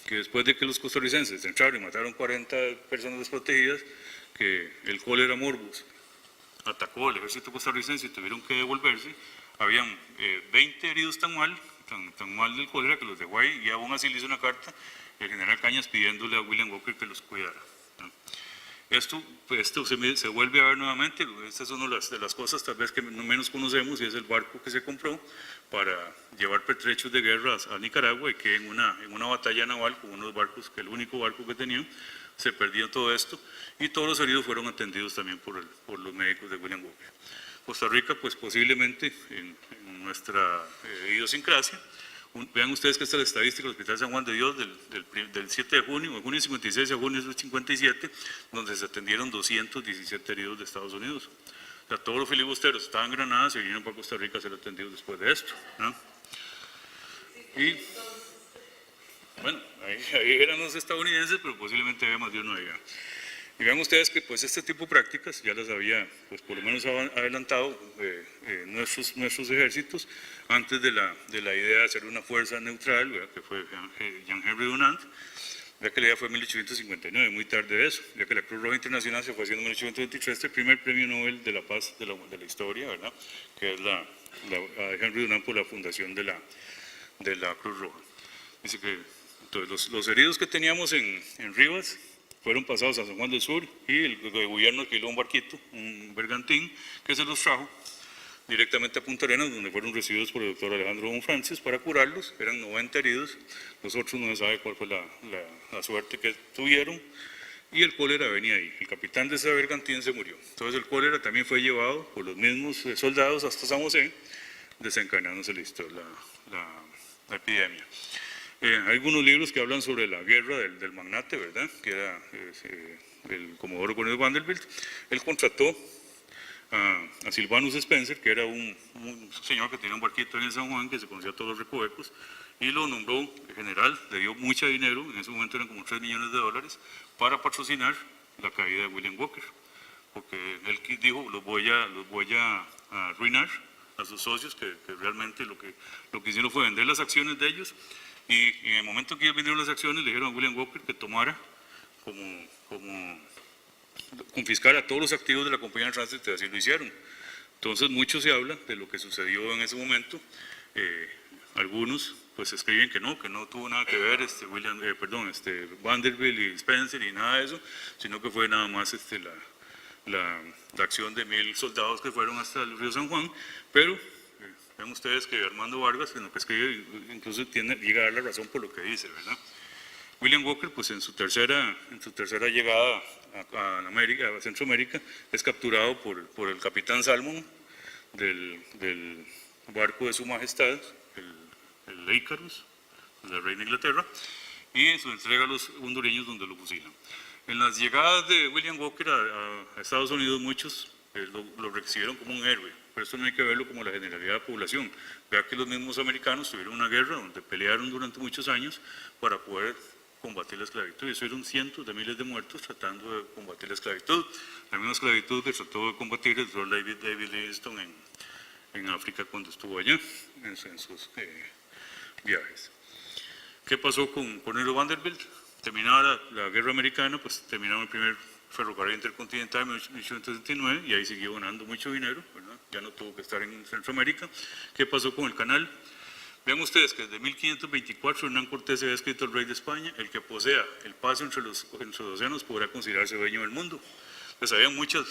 Speaker 3: que después de que los costarricenses entraron y mataron 40 personas desprotegidas, que el cólera morbus atacó al ejército costarricense y tuvieron que devolverse. Habían 20 heridos tan mal del cólera que los dejó ahí, y aún así le hizo una carta el general Cañas pidiéndole a William Walker que los cuidara, ¿no? Esto se vuelve a ver nuevamente. Esta es una de las cosas tal vez que no menos conocemos, y es el barco que se compró para llevar pertrechos de guerra a Nicaragua, y que en una batalla naval con unos barcos, que el único barco que tenían, se perdió todo esto, y todos los heridos fueron atendidos también por los médicos de William Walker. Costa Rica, pues posiblemente en nuestra idiosincrasia, vean ustedes que esta es la estadística del Hospital San Juan de Dios del 7 de junio, de junio 56 a junio 57, donde se atendieron 217 heridos de Estados Unidos. O sea, todos los filibusteros estaban en Granada, se vinieron para Costa Rica a ser atendidos después de esto, ¿no? Y bueno, ahí eran los estadounidenses, pero posiblemente había más de uno allá. Y vean ustedes que pues este tipo de prácticas ya las había pues por lo menos adelantado nuestros ejércitos antes de la idea de hacer una fuerza neutral, ¿verdad?, que fue Jean-Henry Dunant. Ya que la idea fue en 1859, muy tarde de eso, ya que la Cruz Roja Internacional se fue haciendo en 1823 el primer premio Nobel de la Paz de la historia, ¿verdad?, que es a Henry Dunant por la fundación de la Cruz Roja. Dice que entonces, los heridos que teníamos en Rivas fueron pasados a San Juan del Sur, y el gobierno alquiló un barquito, un bergantín, que se los trajo directamente a Punta Arenas, donde fueron recibidos por el doctor Alejandro Bon Francis para curarlos. Eran 90 heridos, los otros no se sabe cuál fue la suerte que tuvieron, y el cólera venía ahí. El capitán de ese bergantín se murió. Entonces el cólera también fue llevado por los mismos soldados hasta San José, desencadenándose la epidemia. Hay algunos libros que hablan sobre la guerra del magnate, ¿verdad?, que era el comodoro Cornelius Vanderbilt. Él contrató a Silvanus Spencer, que era un señor que tenía un barquito en el San Juan, que se conocía a todos los recovecos, y lo nombró general, le dio mucho dinero, en ese momento eran como $3 millones, para patrocinar la caída de William Walker, porque él dijo, los voy a arruinar a sus socios, que realmente lo que hicieron fue vender las acciones de ellos. Y en el momento que ellos vendieron las acciones, le dijeron a William Walker que tomara confiscara todos los activos de la compañía de tránsito, y así lo hicieron. Entonces mucho se habla de lo que sucedió en ese momento. algunos pues escriben que no tuvo nada que ver Vanderbilt y Spencer y nada de eso, sino que fue nada más la acción de 1000 soldados que fueron hasta el río San Juan, pero ven ustedes que Armando Vargas, en lo que escribe, incluso llega a dar la razón por lo que dice, ¿verdad? William Walker, pues en su tercera llegada a Centroamérica, es capturado por el capitán Salmon del barco de su majestad, el Icarus, de la reina de Inglaterra, y se lo entrega a los hondureños donde lo fusilan. En las llegadas de William Walker a Estados Unidos, muchos lo recibieron como un héroe, pero esto no hay que verlo como la generalidad de la población. Vea que los mismos americanos tuvieron una guerra donde pelearon durante muchos años para poder combatir la esclavitud, y estuvieron cientos de miles de muertos tratando de combatir la esclavitud. La misma esclavitud que trató de combatir el Sir David Livingstone en África cuando estuvo allá, en sus viajes. ¿Qué pasó con Cornelio Vanderbilt? Terminada la guerra americana, pues terminaron el primer ferrocarril intercontinental en 1879 y ahí siguió ganando mucho dinero, ¿verdad? Ya no tuvo que estar en Centroamérica. ¿Qué pasó con el canal? Vean ustedes que desde 1524 Hernán Cortés se había escrito al rey de España: el que posea el paso entre los océanos podrá considerarse dueño del mundo. Pues había muchas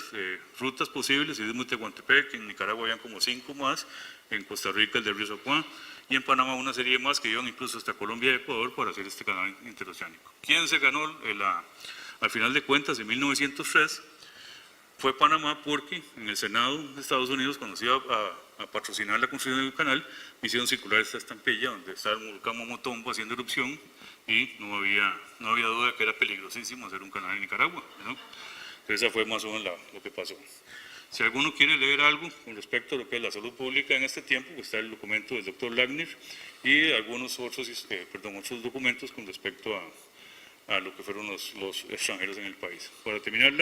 Speaker 3: rutas posibles, y de Tehuantepec, en Nicaragua habían como 5 más, en Costa Rica el del río Zapuán, y en Panamá una serie más que iban incluso hasta Colombia y Ecuador para hacer este canal interoceánico. ¿Quién se ganó al final de cuentas en 1903? Fue Panamá, porque en el Senado de Estados Unidos, cuando se iba a patrocinar la construcción del canal, hicieron circular esta estampilla donde está el volcán Momotombo haciendo erupción, y no había duda de que era peligrosísimo hacer un canal en Nicaragua, ¿no? Entonces esa fue más o menos lo que pasó. Si alguno quiere leer algo con respecto a lo que es la salud pública en este tiempo, pues está el documento del doctor Lagner y algunos otros documentos con respecto a lo que fueron los extranjeros en el país. Para terminar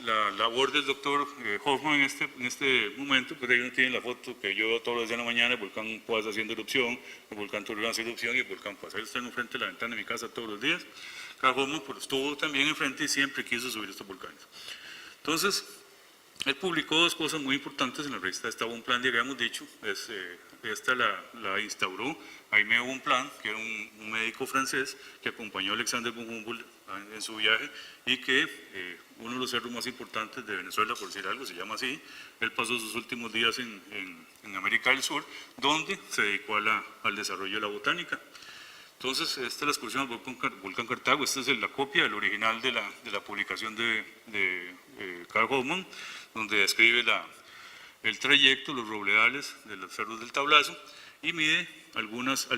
Speaker 3: la labor del doctor Hoffman en este momento, pues ahí uno tiene la foto que yo veo todos los días en la mañana: el volcán Poás haciendo erupción, el volcán Tolurán haciendo erupción y el volcán Poás. Ahí está enfrente de la ventana de mi casa todos los días. Carl Hoffman pues estuvo también enfrente y siempre quiso subir estos volcanes. Entonces, él publicó 2 cosas muy importantes en la revista. Estaba un plan, ya habíamos dicho, esta la instauró Jaime von Plan, que era un médico francés que acompañó a Alexander von Humboldt en su viaje, y que uno de los cerros más importantes de Venezuela, por decir algo, se llama así. Él pasó sus últimos días en América del Sur, donde se dedicó al desarrollo de la botánica. Entonces, esta es la excursión al volcán Cartago. Esta es la copia del original de la publicación de Carl Hoffman, donde describe el trayecto, los robledales de los cerros del Tablazo, y mide algunas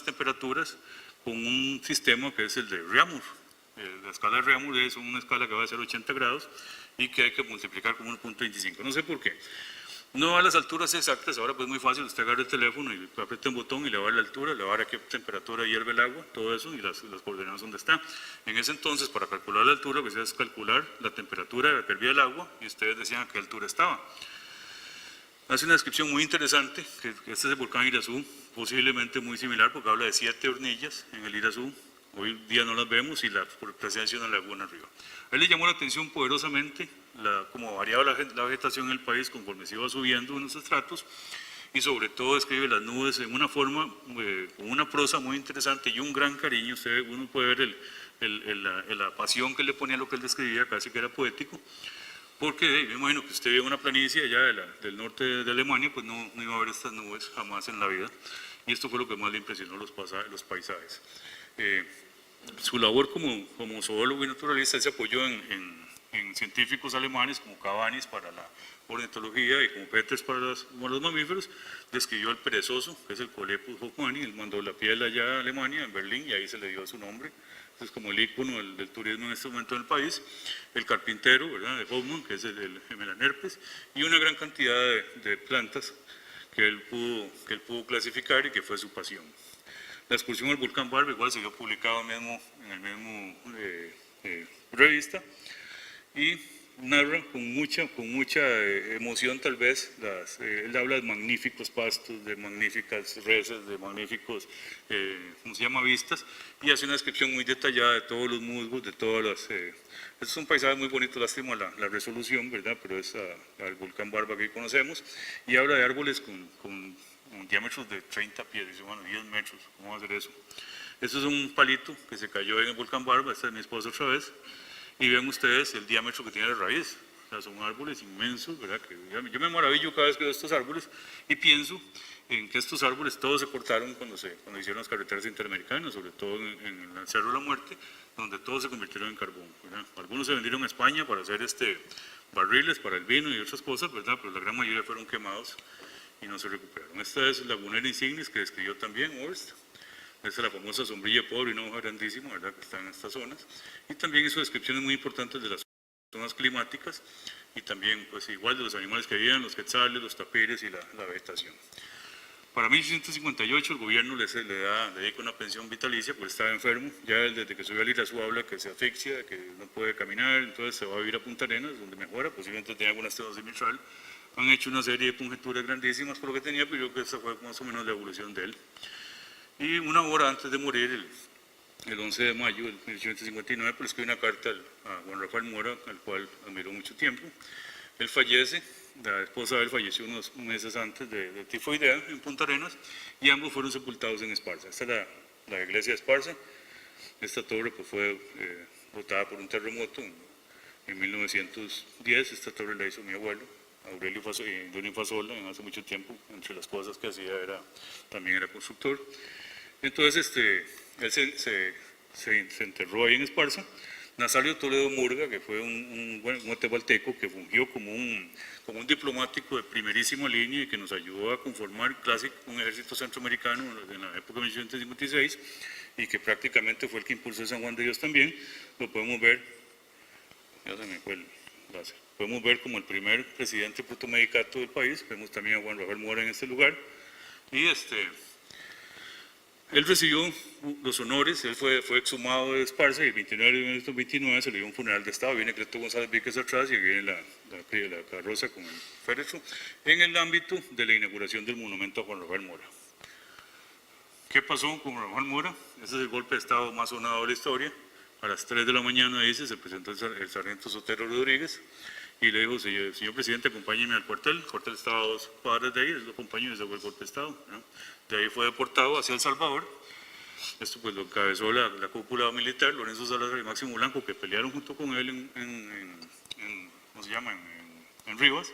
Speaker 3: temperaturas con un sistema que es el de Reaumur. La escala de Reaumur es una escala que va a ser 80 grados y que hay que multiplicar con 1.25. No sé por qué. No a las alturas exactas. Ahora pues muy fácil, usted agarra el teléfono y aprieta un botón y le va a la altura, le va a dar a qué temperatura hierve el agua, todo eso, y las coordenadas donde está. En ese entonces, para calcular la altura, pues es calcular la temperatura a la que hervía el agua, y ustedes decían a qué altura estaba. Hace una descripción muy interesante, que este es el volcán Irazú, posiblemente muy similar, porque habla de 7 hornillas en el Irazú. Hoy día no las vemos, y la presencia de una laguna arriba. A él le llamó la atención poderosamente cómo variaba la vegetación en el país conforme se iba subiendo unos estratos, y sobre todo describe las nubes en una forma, con una prosa muy interesante y un gran cariño. Uno puede ver la pasión que le ponía a lo que él describía, casi que era poético, porque me imagino que usted ve una planicie allá del norte de Alemania, pues no iba a ver estas nubes jamás en la vida, y esto fue lo que más le impresionó los paisajes. Su labor como zoólogo y naturalista se apoyó en científicos alemanes como Cabanis para la ornitología y como Peters para los mamíferos. Describió el perezoso, que es el Colepus hoffmanni. Él mandó la piel allá a Alemania, en Berlín, y ahí se le dio su nombre. Es como el ícono del turismo en este momento en el país. El carpintero, ¿verdad?, de Hoffmann, que es el Melanerpes, y una gran cantidad de plantas que él pudo clasificar y que fue su pasión. La excursión al volcán Barba igual se vio publicado en el mismo revista, y narra con mucha emoción tal vez, él habla de magníficos pastos, de magníficas reses, de magníficos, ¿cómo se llama?, vistas, y hace una descripción muy detallada de todos los musgos, de todas las... es un paisaje muy bonito, lástima la resolución, ¿verdad?, pero es el volcán Barba que conocemos, y habla de árboles con diámetros de 30 pies, dice, bueno, 10 metros, ¿cómo va a hacer eso? Eso es un palito que se cayó en el volcán Barba, esta es mi esposa otra vez, y ven ustedes el diámetro que tiene la raíz. O sea, son árboles inmensos, ¿verdad? Que yo me maravillo cada vez que veo estos árboles y pienso en que estos árboles todos se cortaron cuando hicieron las carreteras interamericanas, sobre todo en el Cerro de la Muerte, donde todos se convirtieron en carbón, ¿verdad? Algunos se vendieron a España para hacer barriles para el vino y otras cosas, ¿verdad? Pero la gran mayoría fueron quemados y no se recuperaron. Esta es Lagunera insignis que describió también Horst. Esta es la famosa sombrilla pobre y una hoja grandísima, ¿verdad?, que está en estas zonas. Y también hizo descripciones muy importantes de las zonas climáticas y también, pues igual, de los animales que vivían, los quetzales, los tapires y la vegetación. Para 1858 el gobierno le dedica una pensión vitalicia porque estaba enfermo. Ya desde que subió al Irazú habla que se asfixia, que no puede caminar, entonces se va a vivir a Punta Arenas, donde mejora, posiblemente tenga alguna estenosis mitral. Han hecho una serie de conjeturas grandísimas por lo que tenía, pero yo creo que esa fue más o menos la evolución de él. Y una hora antes de morir, el 11 de mayo de 1859, pues escribió una carta a Juan Rafael Mora, al cual admiró mucho tiempo. Él fallece, la esposa de él falleció unos meses antes de tifoidea en Punta Arenas, y ambos fueron sepultados en Esparza. Esta es la iglesia de Esparza. Esta torre pues, fue botada por un terremoto en 1910. Esta torre la hizo mi abuelo, Aurelio Fasola, hace mucho tiempo. Entre las cosas que hacía también era constructor. Entonces, él se enterró ahí en Esparza. Nazario Toledo Murga, que fue un guatemalteco que fungió como un diplomático de primerísima línea y que nos ayudó a conformar un ejército centroamericano en la época de 1856 y que prácticamente fue el que impulsó San Juan de Dios también, lo podemos ver, ya se me fue el láser. Podemos ver como el primer presidente protomedicato del país. Vemos también a Juan Rafael Mora en este lugar. Y él recibió los honores, él fue exhumado de Esparza y el 29 de 1929 se le dio un funeral de Estado. Viene Cleto González Víquez atrás y viene la carroza con el féretro en el ámbito de la inauguración del monumento a Juan Rafael Mora. ¿Qué pasó con Juan Rafael Mora? Ese es el golpe de Estado más sonado de la historia. A las 3 de la mañana, dice, se presentó el sargento Sotero Rodríguez y le dijo, señor presidente, acompáñeme al cuartel. El cuartel estaba a 2 cuadras de ahí, él lo acompañó y ese fue el golpe de Estado, ¿no? De ahí fue deportado hacia El Salvador. Esto pues lo encabezó la cúpula militar, Lorenzo Salazar y Máximo Blanco, que pelearon junto con él ¿cómo se llama?, en Rivas,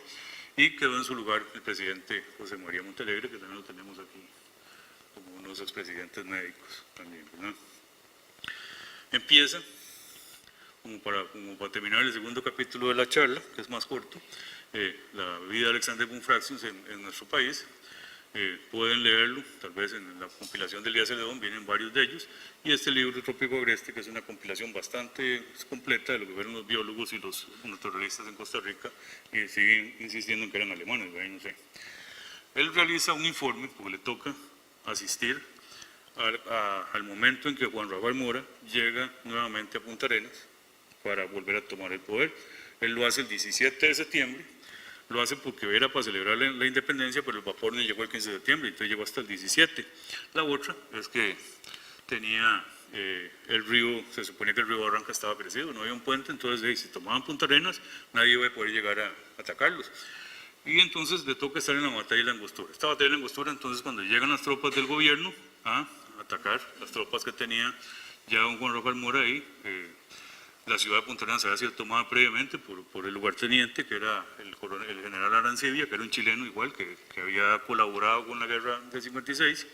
Speaker 3: y quedó en su lugar el presidente José María Montalegre, que también lo tenemos aquí como unos expresidentes médicos también, ¿verdad? Empieza, como para terminar el segundo capítulo de la charla, que es más corto, la vida de Alexander von Fraxius en nuestro país. Pueden leerlo, tal vez en la compilación del Elías Celedón vienen varios de ellos, y este libro Trópico Agreste, que es una compilación bastante completa de lo que fueron los biólogos y los naturalistas en Costa Rica, y siguen insistiendo en que eran alemanes, no sé. Él realiza un informe, porque le toca asistir al momento en que Juan Rafael Mora llega nuevamente a Punta Arenas para volver a tomar el poder. Él lo hace el 17 de septiembre, lo hace porque era para celebrar la independencia, pero el vapor no llegó el 15 de septiembre, entonces llegó hasta el 17. La otra es que tenía el río, se suponía que el río Barranca estaba crecido, no había un puente, entonces si tomaban Punta Arenas, nadie iba a poder llegar a atacarlos. Y entonces le toca estar en la batalla de la Angostura. Esta batalla de la Angostura, entonces, cuando llegan las tropas del gobierno a atacar, las tropas que tenía ya don Juan Rafael Mora ahí, la ciudad de Punta Arenas había sido tomada previamente por el lugarteniente, que era el general Arancibia, que era un chileno igual, que había colaborado con la guerra del 56.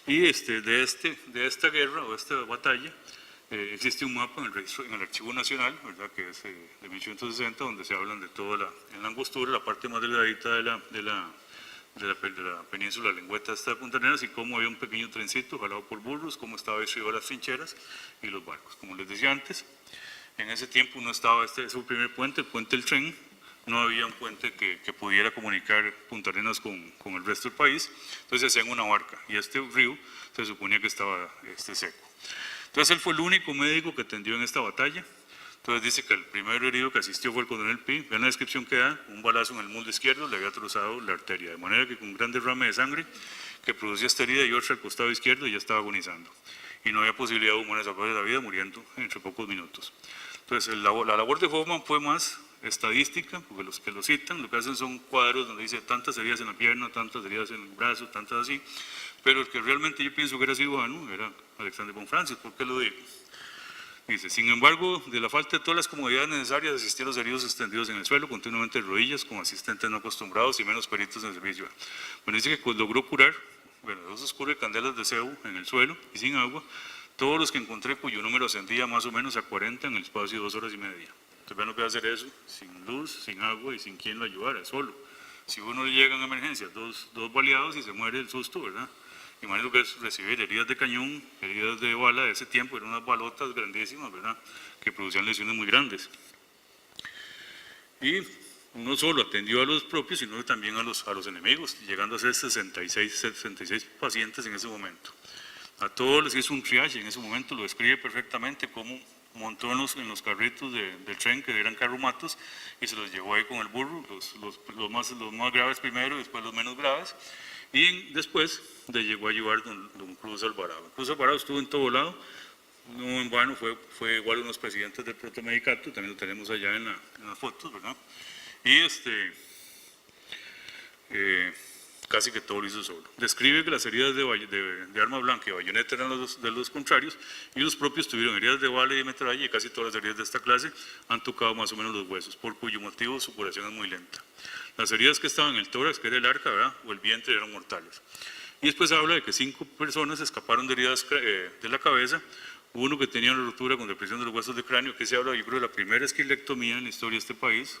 Speaker 3: Y de esta guerra o esta batalla existe un mapa en el Archivo Nacional, ¿verdad?, que es de 1860, donde se hablan de toda en la Angostura, la parte más delgadita de la península Lengüeta hasta de Punta Arenas, y cómo había un pequeño trencito jalado por burros, cómo estaba distribuido las trincheras y los barcos. Como les decía antes, en ese tiempo no estaba ese fue el primer puente, el puente del tren. No había un puente que pudiera comunicar Punta Arenas con el resto del país, entonces hacían una barca y este río se suponía que estaba seco. Entonces él fue el único médico que atendió en esta batalla. Entonces dice que el primer herido que asistió fue el coronel Pi. Vean la descripción que da: un balazo en el muslo izquierdo le había trozado la arteria, de manera que con un gran derrame de sangre que producía esta herida y otra al costado izquierdo, ya estaba agonizando. Y no había posibilidad humana de salvarle la vida, muriendo entre pocos minutos. Entonces la labor de Hoffman fue más estadística, porque los que lo citan lo que hacen son cuadros donde dice tantas heridas en la pierna, tantas heridas en el brazo, tantas así, pero el que realmente yo pienso que era cirujano era Alexander von Francis. ¿Por qué lo digo? Dice: sin embargo, de la falta de todas las comodidades necesarias, asistía a los heridos extendidos en el suelo, continuamente de rodillas, con asistentes no acostumbrados y menos peritos en el servicio. Bueno, dice que logró curar, bueno, 2 oscuras candelas de cebo en el suelo y sin agua, todos los que encontré, cuyo número ascendía más o menos a 40 en el espacio de 2 horas y media. Entonces vean lo que va a hacer eso, sin luz, sin agua y sin quien lo ayudara, solo. Si uno le llega en emergencia, dos baleados y se muere el susto, ¿verdad? Imagínate lo que es recibir heridas de cañón, heridas de bala de ese tiempo, eran unas balotas grandísimas, ¿verdad?, que producían lesiones muy grandes. Y no solo atendió a los propios, sino también a los enemigos, llegando a ser 66 pacientes en ese momento. A todos les hizo un triage en ese momento, lo describe perfectamente, cómo montó en los carritos del tren, que eran carromatos, y se los llevó ahí con el burro, los más graves primero y después los menos graves. Y después le llegó a llevar don Cruz Alvarado. Cruz Alvarado estuvo en todo lado, no en vano, fue igual uno de los presidentes del Protomedicato, también lo tenemos allá en las fotos, ¿verdad? Y casi que todo lo hizo solo. Describe que las heridas de arma blanca y bayoneta eran de los contrarios, y los propios tuvieron heridas de bala y de metralla, y casi todas las heridas de esta clase han tocado más o menos los huesos, por cuyo motivo su curación es muy lenta. Las heridas que estaban en el tórax, que era el arca, ¿verdad?, o el vientre, eran mortales. Y después habla de que 5 personas escaparon de heridas de la cabeza, uno que tenía una rotura con depresión de los huesos de cráneo, que se habla, yo creo, de la primera esquilectomía en la historia de este país,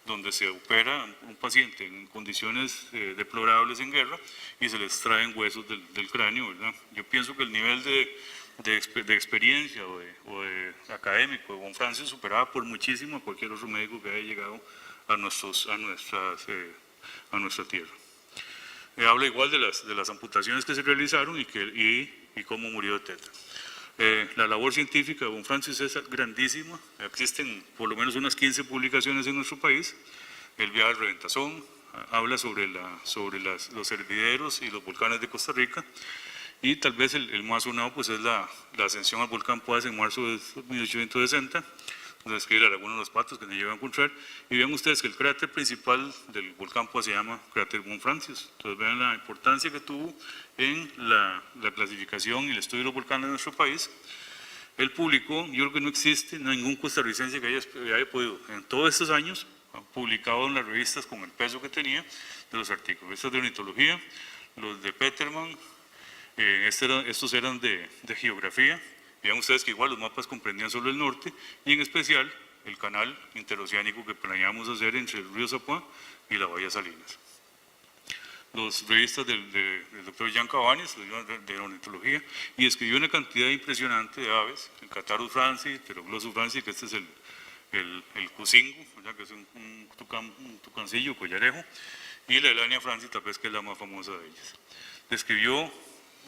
Speaker 3: donde se opera un paciente en condiciones deplorables en guerra y se le extraen huesos del cráneo, ¿verdad? Yo pienso que el nivel de experiencia o de académico de von Francis superaba por muchísimo a cualquier otro médico que haya llegado a nuestra tierra. Habla igual de las amputaciones que se realizaron y cómo murió de tétano. La labor científica de von Francis es grandísima, existen por lo menos unas 15 publicaciones en nuestro país. El viaje al Reventazón, habla sobre los hervideros y los volcanes de Costa Rica, y tal vez el más sonado pues es la ascensión al volcán Poás en marzo de 1860, donde describe la laguna de los Patos, que se llega a encontrar, y vean ustedes que el cráter principal del volcán Poás se llama cráter von Francis. Entonces vean la importancia que tuvo en la clasificación y el estudio de los volcanes de nuestro país. Él publicó, yo creo que no existe ningún costarricense que haya podido, en todos estos años, ha publicado en las revistas con el peso que tenía de los artículos. Estos de ornitología, los de Peterman, estos eran de geografía. Vean ustedes que igual los mapas comprendían solo el norte, y en especial el canal interoceánico que planeamos hacer entre el río Zapoá y la bahía Salinas. Los revistas del doctor Jean Cabañas, de ornitología, y escribió una cantidad impresionante de aves, el Catarrus francis, Pteroglossus francis, que este es el cucingo, ¿verdad?, que es un tucancillo, collarejo, y la Elania francis, tal vez que es la más famosa de ellas. Describió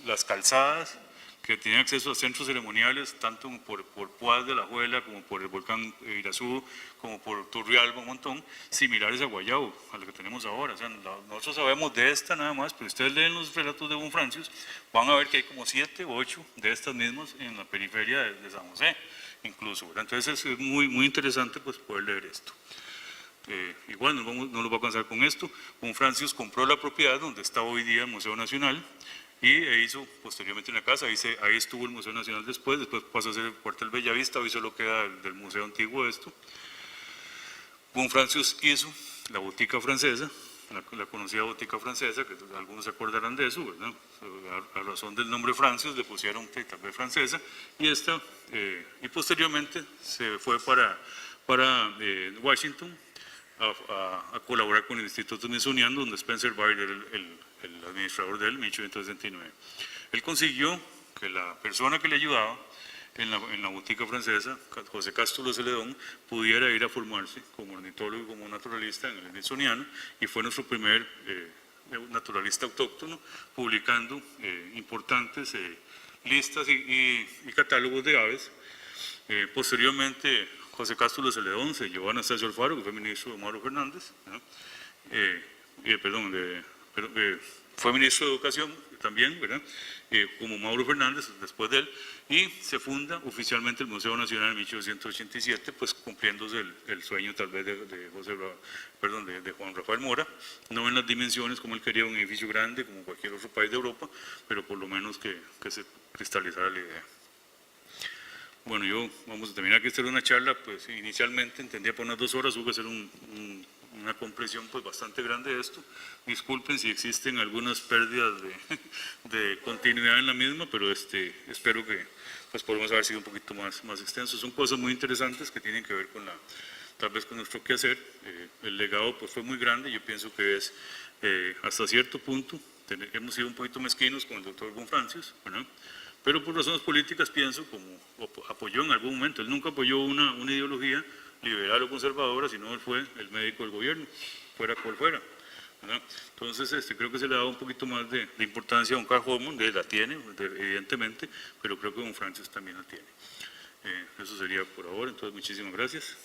Speaker 3: las calzadas que tenían acceso a centros ceremoniales, tanto por Poás de la Juela, como por el volcán Irazú, como por Turrialba, un montón, similares a Guayabo, a lo que tenemos ahora. O sea, nosotros sabemos de esta nada más, pero ustedes leen los relatos de von Francis, van a ver que hay como 7 u 8 de estas mismas en la periferia de San José, incluso, ¿verdad? Entonces es muy, muy interesante pues, poder leer esto. Igual no lo va a cansar con esto. Von Francis compró la propiedad donde está hoy día el Museo Nacional, y hizo posteriormente una casa, ahí estuvo el Museo Nacional después pasó a ser el cuartel Bellavista, hoy solo queda del Museo Antiguo esto. Von Francis hizo la botica francesa, la conocida botica francesa, que algunos se acordarán de eso, ¿verdad? A razón del nombre Francis le pusieron tal vez francesa, y posteriormente se fue para Washington a colaborar con el Instituto Smithsoniano, donde Spencer Baird era el administrador de él, en 1869. Él consiguió que la persona que le ayudaba en la botica francesa, José Cástulo Celedón, pudiera ir a formarse como ornitólogo y como naturalista en el Smithsoniano, y fue nuestro primer naturalista autóctono, publicando importantes listas y catálogos de aves. Posteriormente, José Castro de Celedón se llevó a Anastasio Alfaro, que fue ministro de Mauro Fernández, ¿no? Fue ministro de Educación también, ¿verdad? Como Mauro Fernández después de él, y se funda oficialmente el Museo Nacional en 1887, pues cumpliéndose el sueño tal vez de Juan Rafael Mora, no en las dimensiones como él quería, un edificio grande como cualquier otro país de Europa, pero por lo menos que se cristalizara la idea. Bueno, vamos a terminar aquí. Esta era una charla, pues inicialmente entendía por unas 2 horas, hubo que hacer una compresión pues bastante grande de esto. Disculpen si existen algunas pérdidas de continuidad en la misma, pero espero que pues podamos haber sido un poquito más extensos. Son cosas muy interesantes que tienen que ver con tal vez con nuestro quehacer. El legado pues fue muy grande, yo pienso que es hasta cierto punto, hemos sido un poquito mezquinos con el doctor Bonfrancis, ¿verdad? Pero por razones políticas pienso, como apoyó en algún momento, él nunca apoyó una ideología liberal o conservadora, sino él fue el médico del gobierno, fuera cual fuera, ¿verdad? Entonces creo que se le ha dado un poquito más de importancia a don Carl Hoffman, la tiene evidentemente, pero creo que don Francis también la tiene. Eso sería por ahora, entonces muchísimas gracias.